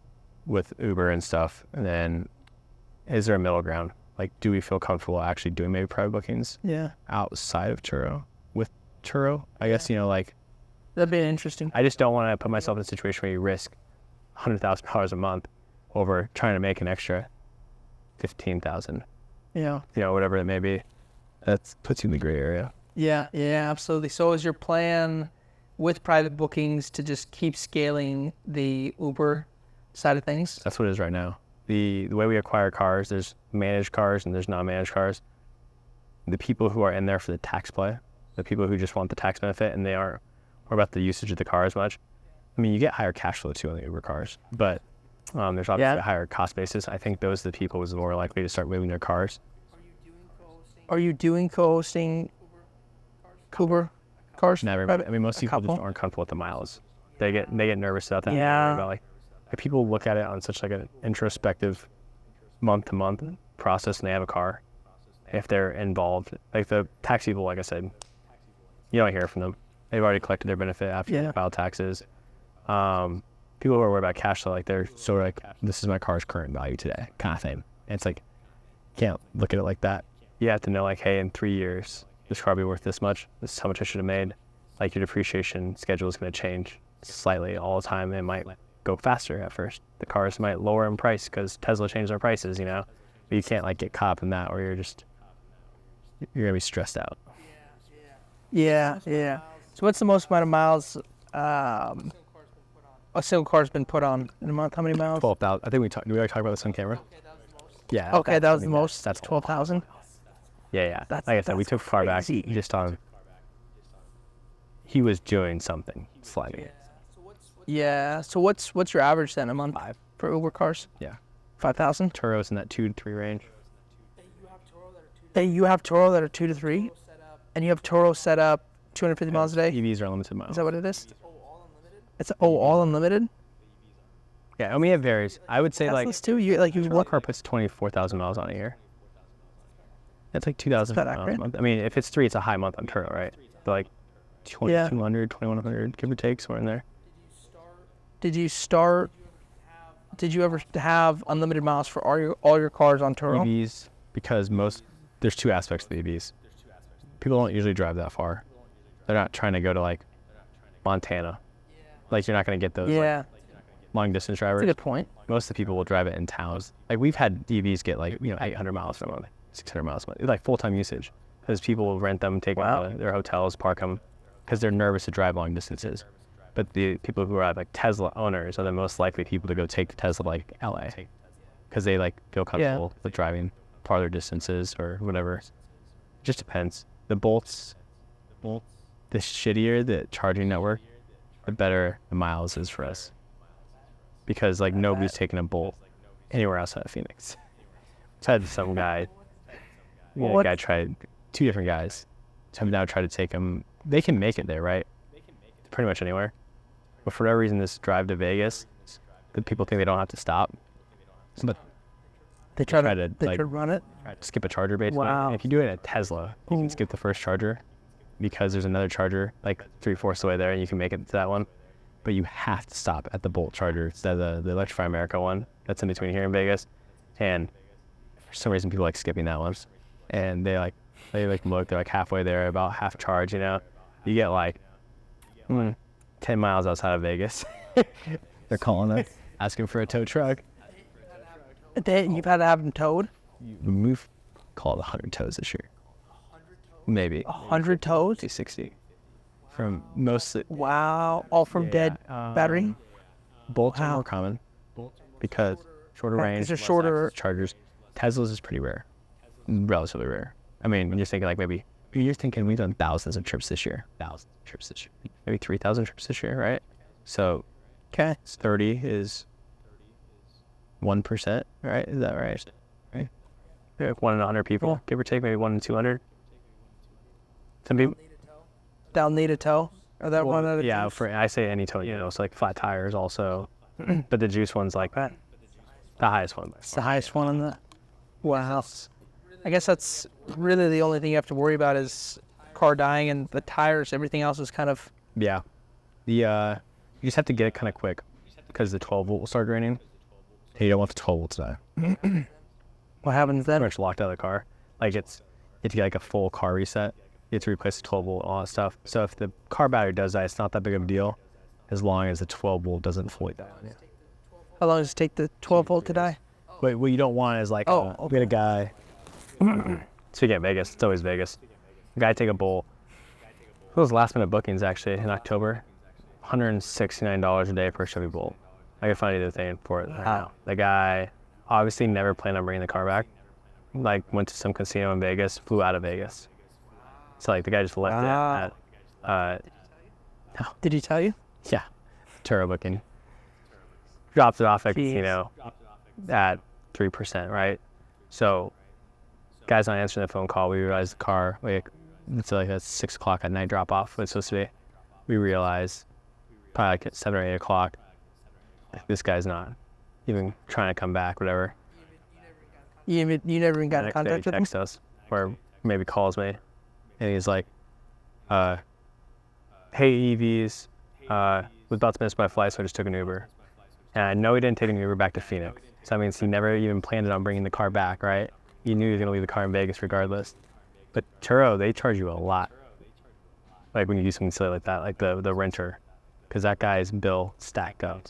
with Uber and stuff? And then, is there a middle ground? Like, do we feel comfortable actually doing maybe private bookings Yeah. outside of Turo with Turo? I guess, you know, like, That'd be interesting. I just don't want to put myself in a situation where you risk $100,000 a month over trying to make an extra 15,000. Yeah. You know, whatever it may be. That puts you in the gray area. Yeah. Yeah. Absolutely. So, is your plan with private bookings to just keep scaling the Uber side of things? That's what it is right now. The way we acquire cars, there's managed cars and there's non-managed cars. The people who are in there for the tax play, the people who just want the tax benefit and they aren't worried about the usage of the car as much. I mean, you get higher cash flow too on the Uber cars, but there's obviously a higher cost basis. I think those are the people who's more likely to start moving their cars. Are you doing co-hosting Uber cars? Never. I mean, most people just aren't comfortable with the miles. They get nervous about that. Yeah. About like people look at it on such like an introspective month-to-month process, and they have a car. If they're involved, like the tax people, like I said, you don't hear from them. They've already collected their benefit after they filed taxes. People who are worried about cash flow, like they're sort of like, this is my car's current value today, kind of thing. And it's like, can't look at it like that. You have to know, like, hey, in 3 years, this car will be worth this much. This is how much I should have made. Like, your depreciation schedule is going to change slightly all the time. It might go faster at first. The cars might lower in price because Tesla changed their prices, you know. But you can't like get caught up in that, or you're gonna be stressed out. Yeah. Yeah. So, what's the most amount of miles a single car's been put on in a month? How many miles? 12,000. I think we already talked about this on camera. Yeah. Okay, that was the most. That's 12,000. Yeah. Like I said, we took far back just on. He was doing something slimy. Yeah. So what's your average then a month? 5 for Uber cars? Yeah. 5,000. Turo's in that 2 to 3 range. Hey, you have Turo that are 2 to 3, and you have Turo set up 250 miles a day. EVs are unlimited miles. Is that what it is? It's all unlimited. Yeah, I mean it varies. I would say Teslas too. You one car puts 24,000 miles on a year. That's like 2,000 miles accurate? a month. I mean, if it's 3, it's a high month on Turo, right? But like 2,200, 2,100, give or take, somewhere in there. Did you ever have unlimited miles for all your cars on Turo? EVs, because there's 2 aspects to the EVs. People don't usually drive that far. They're not trying to go to like Montana. Like you're not going to get those long distance drivers. That's a good point. Most of the people will drive it in towns. Like we've had EVs get like 800 miles a month, 600 miles a month, like full-time usage, because people will rent them, take them to their hotels, park them, because they're nervous to drive long distances. But the people who are like Tesla owners are the most likely people to go take the Tesla like LA, because they like feel comfortable with driving farther distances or whatever. It just depends. The Bolts, the shittier the charging network, the better the miles is for us. Because like nobody's taking a Bolt anywhere outside of Phoenix. I had some guy, tried 2 different guys. Have now tried to take them. They can make it there, right? Pretty much anywhere. But for whatever reason, this drive to Vegas, the people think they don't have to stop. But they try to run it. Skip a charger basically. Wow. And if you do it at Tesla, you can skip the first charger because there's another charger like 3/4 the way there, and you can make it to that one. But you have to stop at the Bolt charger, the Electrify America one that's in between here in Vegas. And for some reason, people like skipping that one. And they look, they're like halfway there, about half charge. You know, you get like 10 miles outside of Vegas. They're calling us, asking for a tow truck. You've had to have them towed? We've called 100 tows this year. Maybe. 100 tows? 60. From mostly. Wow. All from dead battery? Bolts are more common because shorter range. They're shorter chargers. Teslas is pretty rare. Relatively rare. I mean, when you're thinking we've done thousands of trips this year. Maybe 3,000 trips this year, right? So 30 is 1%, right? Is that right? Right. Like 1 in 100 people, give or take, maybe 1 in 200. Some people. They'll need a tow. Or that one other. Yeah, I say any tow, so like flat tires also. But the juice one's like the highest one. It's the highest one in the. Wow. I guess that's really the only thing you have to worry about is car dying and the tires. Everything else is kind of. Yeah. You just have to get it kind of quick because the 12 volt will start draining. Hey, you don't want the 12 volt to die. What happens then? Pretty much locked out of the car. Like you have to get like a full car reset. You have to replace the 12 volt and all that stuff. So if the car battery does die, it's not that big of a deal as long as the 12 volt doesn't fully die on you. How long does it take the 12 volt to die? But what you don't want is like, we had a guy. Speaking of Vegas, it's always Vegas. A guy take a bolt. Those last minute bookings actually in October, $169 a day for a Chevy Bolt. I could find either thing for it. Wow. The guy obviously never planned on bringing the car back. Like went to some casino in Vegas, flew out of Vegas. So like the guy just left it at, Did he tell you? yeah, Turo booking. Dropped it off at casino at 3%, right? So guy's not answering the phone call. We realized the car, it's like a 6 o'clock at night drop off. It's supposed to be. We realized probably like at 7 or 8 o'clock, this guy's not even trying to come back, whatever. You never even got in Next day contact he with him? texts us or maybe calls me and he's like, hey EVs, was about to miss my flight, so I just took an Uber. And I know he didn't take an Uber back to Phoenix. So that means he never even planned on bringing the car back, right? He knew he was going to leave the car in Vegas regardless. But Turo, they charge you a lot. Like when you do something silly like that, like the renter. Because that guy's bill stacked up.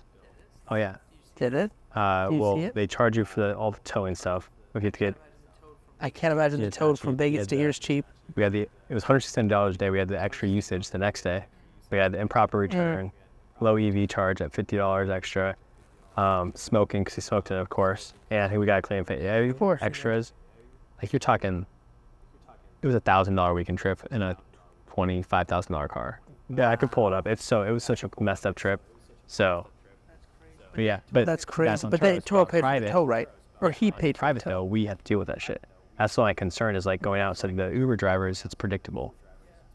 Oh, yeah. Did it? you see it? They charge you for all the towing stuff. If you have to get, I can't imagine the Yeah, toad it's from cheap. Vegas Yeah, to here is cheap. it was $160 a day. We had the extra usage the next day. We had the improper return, low EV charge at $50 extra. Smoking, because he smoked it, of course. And I think we got a claim for Of course. extras. Like you're talking, it was $1,000 weekend trip in a $25,000 car. Yeah, I could pull it up. It was such a messed up trip. So, but yeah, but That's crazy. on But Turo. they Turo paid for Private. the tow, right? Or he paid for Private the tow. though, we have to deal with that shit. That's my concern is like going out and studying the Uber drivers. It's predictable.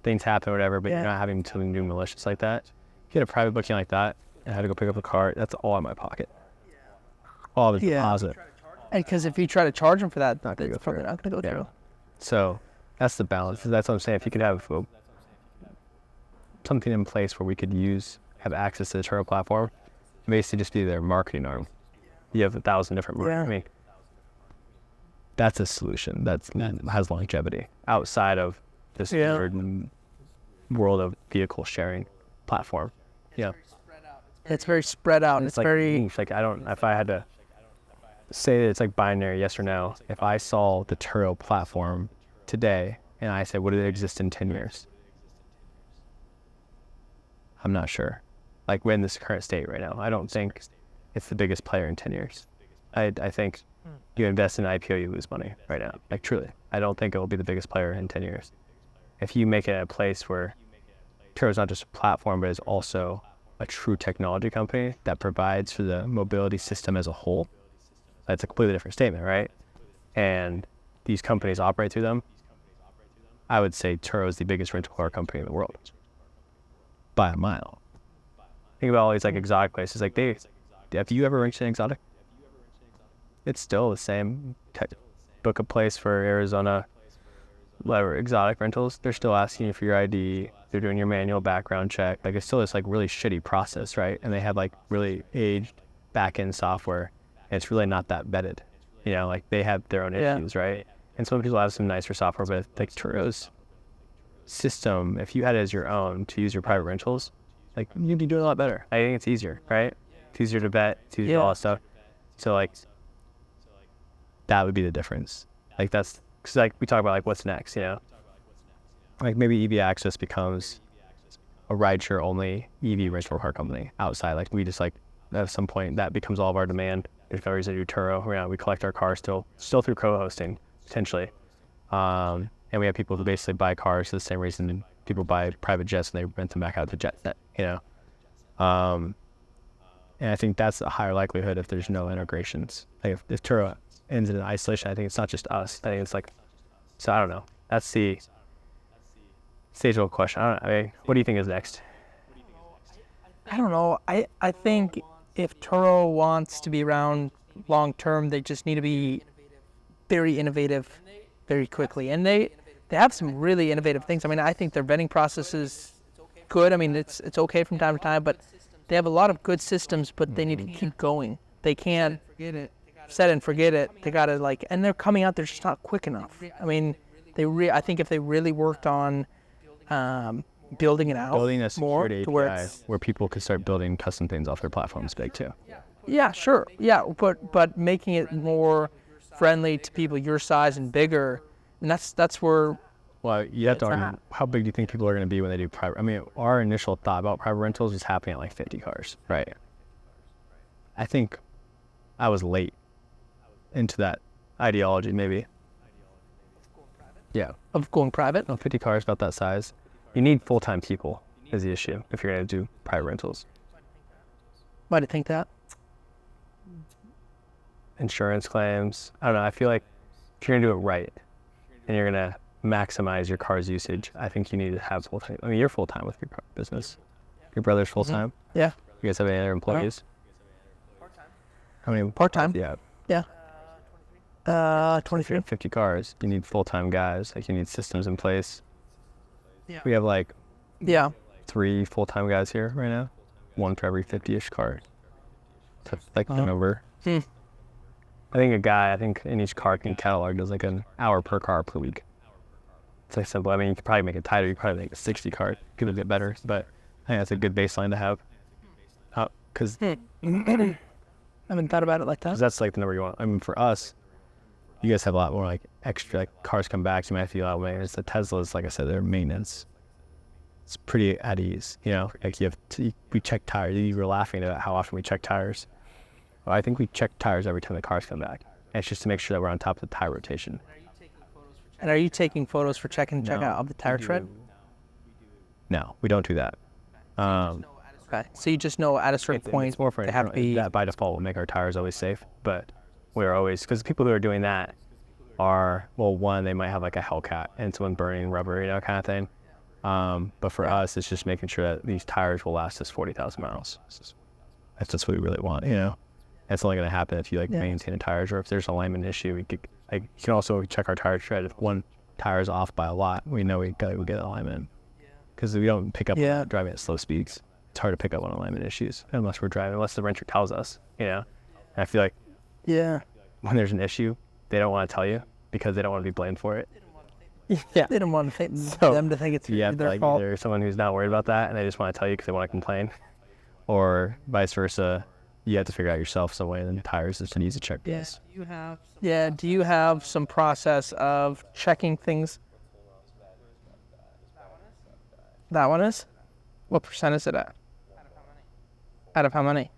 Things happen, or whatever, but Yeah. you're not having to do malicious like that. If you get a private booking like that, and I had to go pick up the car. That's all in my pocket. All the Yeah. deposit. And because if you try to charge him for that, Not gonna it's go probably through. not going to go Yeah. through. So that's the balance. That's what I'm saying. If you could have something in place where we could have access to the Turo platform, basically just be their marketing arm. You have 1,000 different Yeah. I mean, that's a solution that has longevity outside of this Yeah. weird world of vehicle sharing platform. Yeah. It's very spread out. It's like very. niche. Like if I had to say that it's like binary, yes or no, if I saw the Turo platform today and I said, would it exist in 10 years? I'm not sure. Like we're in this current state right now. I don't think it's the biggest player in 10 years. I think you invest in IPO, you lose money right now. Like truly, I don't think it will be the biggest player in 10 years. If you make it a place where Turo is not just a platform, but is also a true technology company that provides for the mobility system as a whole, that's a completely different statement, right? And these companies operate through them. I would say Turo is the biggest rental car company in the world by a mile. Think about all these like exotic places. Like have you ever rented an exotic? It's still the same. Book a place for Arizona, whatever, exotic rentals. They're still asking you for your ID. They're doing your manual background check. Like it's still this like really shitty process, right? And they have like really aged back-end software. And it's really not that vetted. You know, like they have their own Yeah. issues, right? And some people have some nicer software, but like Turo's system, if you had it as your own to use your private rentals, like you'd be doing a lot better. I think it's easier, right? It's easier to vet, it's easier all that stuff. So like that would be the difference. Like that's because like we talk about like what's next, you know? Like maybe EV Access becomes a rideshare only EV rental car company outside. Like we just like at some point that becomes all of our demand. There's no reason to do Turo. You know, we collect our cars still through co-hosting potentially. And we have people who basically buy cars for the same reason people buy private jets and they rent them back out to JetSet, you know? And I think that's a higher likelihood if there's no integrations. Like if Turo ends in isolation, I think it's not just us. I think it's like, so I don't know. That's the stage-old question. I mean, what do you think is next? I don't know. I think if Turo wants to be around long term, they just need to be very innovative very quickly. And they have some really innovative things. I mean, I think their vetting process is good. I mean, it's okay from time to time, but they have a lot of good systems, but they need to keep going. They can't set and forget it. They got to and they're coming out, they're just not quick enough. I mean, I think if they really worked on building it out Building a more security to where API it's, where people can start building custom things off their platform is big too. yeah, sure. Yeah, but making it more friendly to people your size and bigger, and that's where Well, you have to It's argue, not. how big do you think people are going to be when they do private? I mean, our initial thought about private rentals was happening at like 50 cars, right? I think I was late into that ideology, maybe. Yeah. of going private. No, 50 cars, about that size. You need full-time people is the issue if you're going to do private rentals. Why do you think that? Insurance claims. I don't know. I feel like if you're going to do it right and you're going to maximize your car's usage, I think you need to have full-time. I mean, you're full-time with your business. Your brother's full-time. Yeah. You guys have any other employees? How many? Part-time. Yeah. Yeah. 23. 50 cars. You need full-time guys. Like, you need systems in place. Yeah. We have like Yeah. 3 full-time guys here right now. 1 for every 50-ish car. So it's like turnover. Hmm. I think in each car can catalog does like an hour per car per week. It's like simple. I mean, you could probably make it tighter. You could probably make a 60 car. Could a bit better, but I think that's a good baseline to have. Because I haven't thought about it like that. that's like the number you want. I mean, for us, you guys have a lot more like extra like cars come back. So you might feel a lot of maintenance. The Teslas, like I said, they're maintenance. It's pretty at ease, you know. Like we check tires. You were laughing about how often we check tires. Well, I think we check tires every time the cars come back. And it's just to make sure that we're on top of the tire rotation. And are you taking photos for check and check No, out of the tire we tread? No, we don't do that. Okay. So you just know at a certain point It's more for they have to internal- be. that by default will make our tires always safe. But we're always, because people who are doing that are, well, one, they might have like a Hellcat and someone burning rubber, you know, kind of thing. But for us, it's just making sure that these tires will last us 40,000 miles. That's just what we really want, you know. That's only going to happen if you maintain the tires, or if there's an alignment issue. We could, you can also check our tire tread. If one tire is off by a lot, we know we get alignment, because we don't pick up driving at slow speeds. It's hard to pick up on alignment issues unless the renter tells us, you know. And I feel like when there's an issue, they don't want to tell you because they don't want to be blamed for it. Yeah. They don't want to think them to think it's their fault. Either someone who's not worried about that and they just want to tell you because they want to complain, or vice versa. You have to figure out yourself some way, and then tires is an easy check. Yes. Yeah. Do you have some process of checking things? That one is? What percent is it at? Out of how many?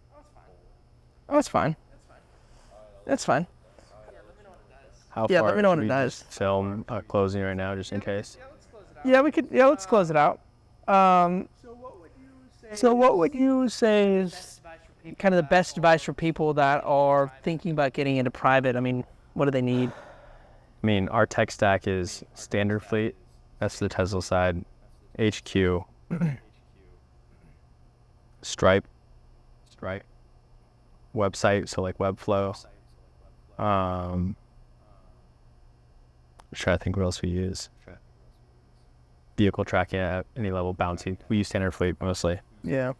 Oh, it's fine. That's fine. How Yeah, far let me know when should it we does. just film closing right now, just in case. Yeah, we could. Yeah, let's close it out. So what would you say is kind of the best advice for people that are thinking about getting into private? I mean, what do they need? I mean, our tech stack is standard fleet. That's the Tesla side. HQ. Stripe. Website, so like Webflow. I'm trying to think what else we use. Vehicle tracking at any level, bouncy. We use standard fleet mostly. Yeah.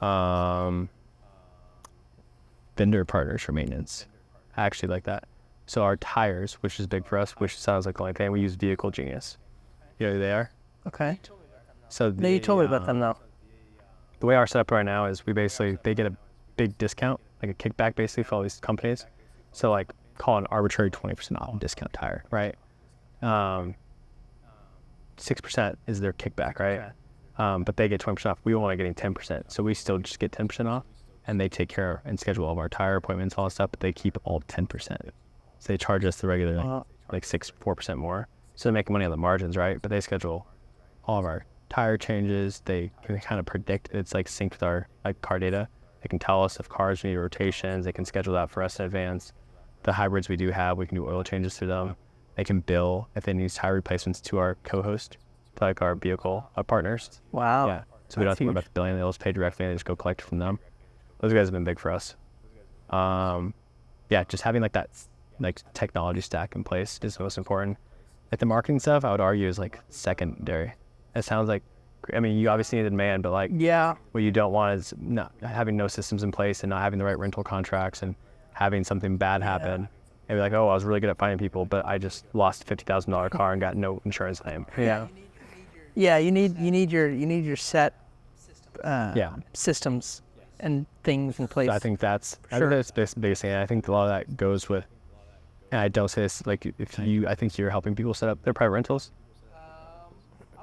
Vendor partners for maintenance. I actually like that. So our tires, which is big for us, which sounds like the only thing, we use Vehicle Genius. You know who they are? Okay. So No, you told me about them though. The way our setup right now is they get a big discount, like a kickback basically for all these companies. So like call an arbitrary 20% off discount tire, right? 6% is their kickback, right? But they get 20% off. We were only getting 10%. So we still just get 10% off, and they take care and schedule all of our tire appointments, all that stuff, but they keep all 10%. So they charge us the regular like 4% more. So they're making money on the margins, right? But they schedule all of our tire changes. They can kind of predict, it's like synced with our like car data. They can tell us if cars need rotations. They can schedule that for us in advance. The hybrids we do have, we can do oil changes through them. They can bill if they need tire replacements to our co-host, to like our vehicle partners. Wow. Yeah. So we don't have to worry about the billing. They'll just pay directly and they just go collect from them. Those guys have been big for us. Yeah, just having like that like technology stack in place is most important. Like the marketing stuff, I would argue is like secondary. It sounds like, I mean, you obviously need the demand, but like Yeah. what you don't want is not having no systems in place and not having the right rental contracts and having something bad happen. And be like, oh, I was really good at finding people, but I just lost a $50,000 car and got no insurance claim. Yeah. Yeah, you need your set systems and things in place. So I think that's the biggest thing. And I think a lot of that goes with, and I don't say this like I think you're helping people set up their private rentals.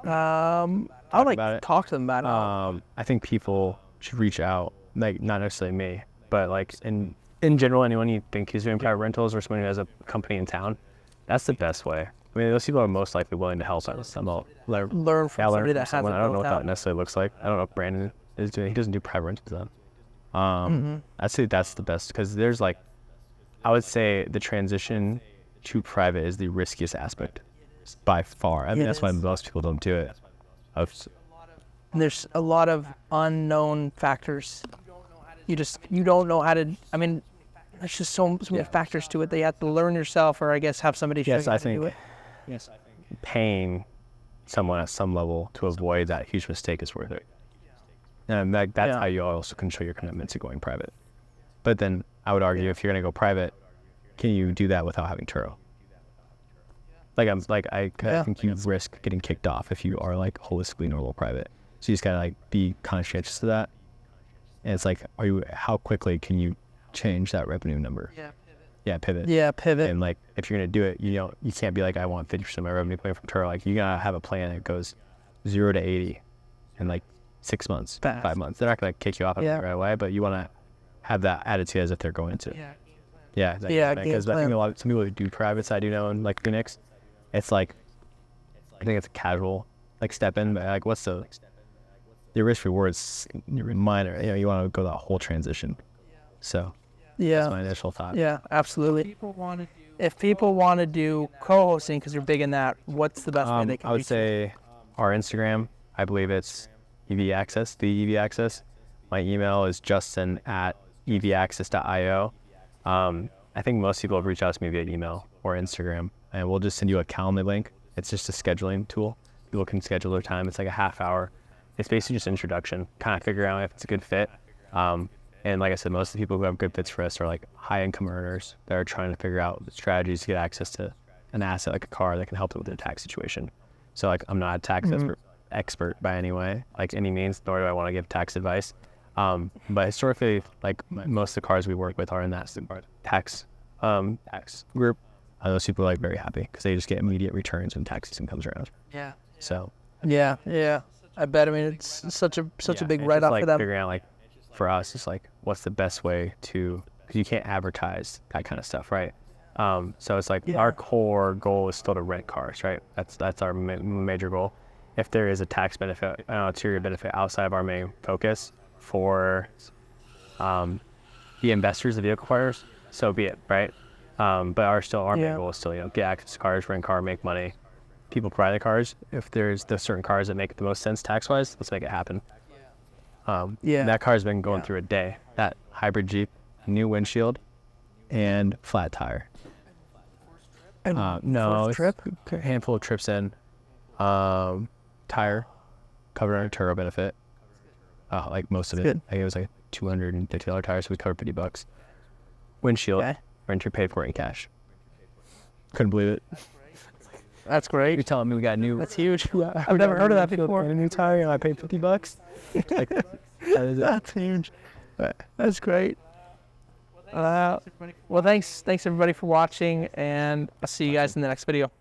I would like about to it. talk to them about it. I think people should reach out, like not necessarily me, but like in general, anyone you think is doing private rentals or someone who has a company in town, that's the best way. I mean, those people are most likely willing to help us. Learn from somebody that has someone. it I don't know built what out. that necessarily looks like. I don't know if Brandon is doing. He doesn't do private rentals then. I'd say that's the best because there's like, I would say the transition to private is the riskiest aspect by far. I mean, that's why most people don't do it. There's a lot of unknown factors. You don't know how to. I mean, there's just so many factors to it that you have to learn yourself, or I guess have somebody show you how to do it. Yes, paying someone at some level to avoid that huge mistake is worth it. And that's how you also can show your commitment to going private. But then I would argue if you're going to go private, can you do that without having Turo? I think you risk getting kicked off if you are like holistically normal private. So you just gotta like be conscientious to that. And it's like, how quickly can you change that revenue number? Pivot. Yeah, pivot. And like, if you're gonna do it, you can't be like, I want 50% of my revenue coming from Turo. Like, you gotta have a plan that goes 0 to 80 in like 6 months, Fast. 5 months. They're not gonna kick you off right away, but you wanna have that attitude as if they're going to. Yeah, exactly. Because I think some people who do privates I do know in like Phoenix, it's like, I think it's a casual like step in, but like what's the risk reward's minor. You want to go that whole transition. So that's my initial thought. Yeah, absolutely. If people want to do co-hosting because you're big in that, what's the best way they can I would reach you? say our Instagram, I believe it's EV Access, the EV Access. My email is justin@evaccess.io. I think most people have reached out to me via email or Instagram, and we'll just send you a Calendly link. It's just a scheduling tool. People can schedule their time. It's like a half hour. It's basically just introduction, kind of figure out if it's a good fit. And like I said, most of the people who have good fits for us are like high income earners that are trying to figure out the strategies to get access to an asset like a car that can help them with their tax situation. So like, I'm not a tax expert by any way, like any means, nor do I want to give tax advice. But historically, like most of the cars we work with are in that tax group. Those people are like very happy because they just get immediate returns when tax season comes around. Yeah. So Yeah. I bet. I mean, it's such a big write-off like for them. Figuring out like, for us, it's like, what's the best way to, because you can't advertise that kind of stuff, right? So it's like our core goal is still to rent cars, right? That's our major goal. If there is a tax benefit, an ulterior benefit outside of our main focus for the investors, the vehicle acquirers, so be it, right? But our main goal is still, get access to cars, rent car, make money. People provide the cars. If there's the certain cars that make the most sense tax-wise, let's make it happen. That car's been going through a day. That hybrid Jeep, new windshield, and flat tire. No, First trip? a handful of trips in. Tire, covered our Turo benefit. Like most of it. Good. I think it was like $250 tire, so we covered $50. Windshield, renter paid for it in cash. Couldn't believe it. That's great. You're telling me we got new. That's huge. I've never heard of that before. And a new tire, and I paid $50. Like, that is it. That's huge. That's great. Well, thanks everybody for watching, and I'll see you guys in the next video.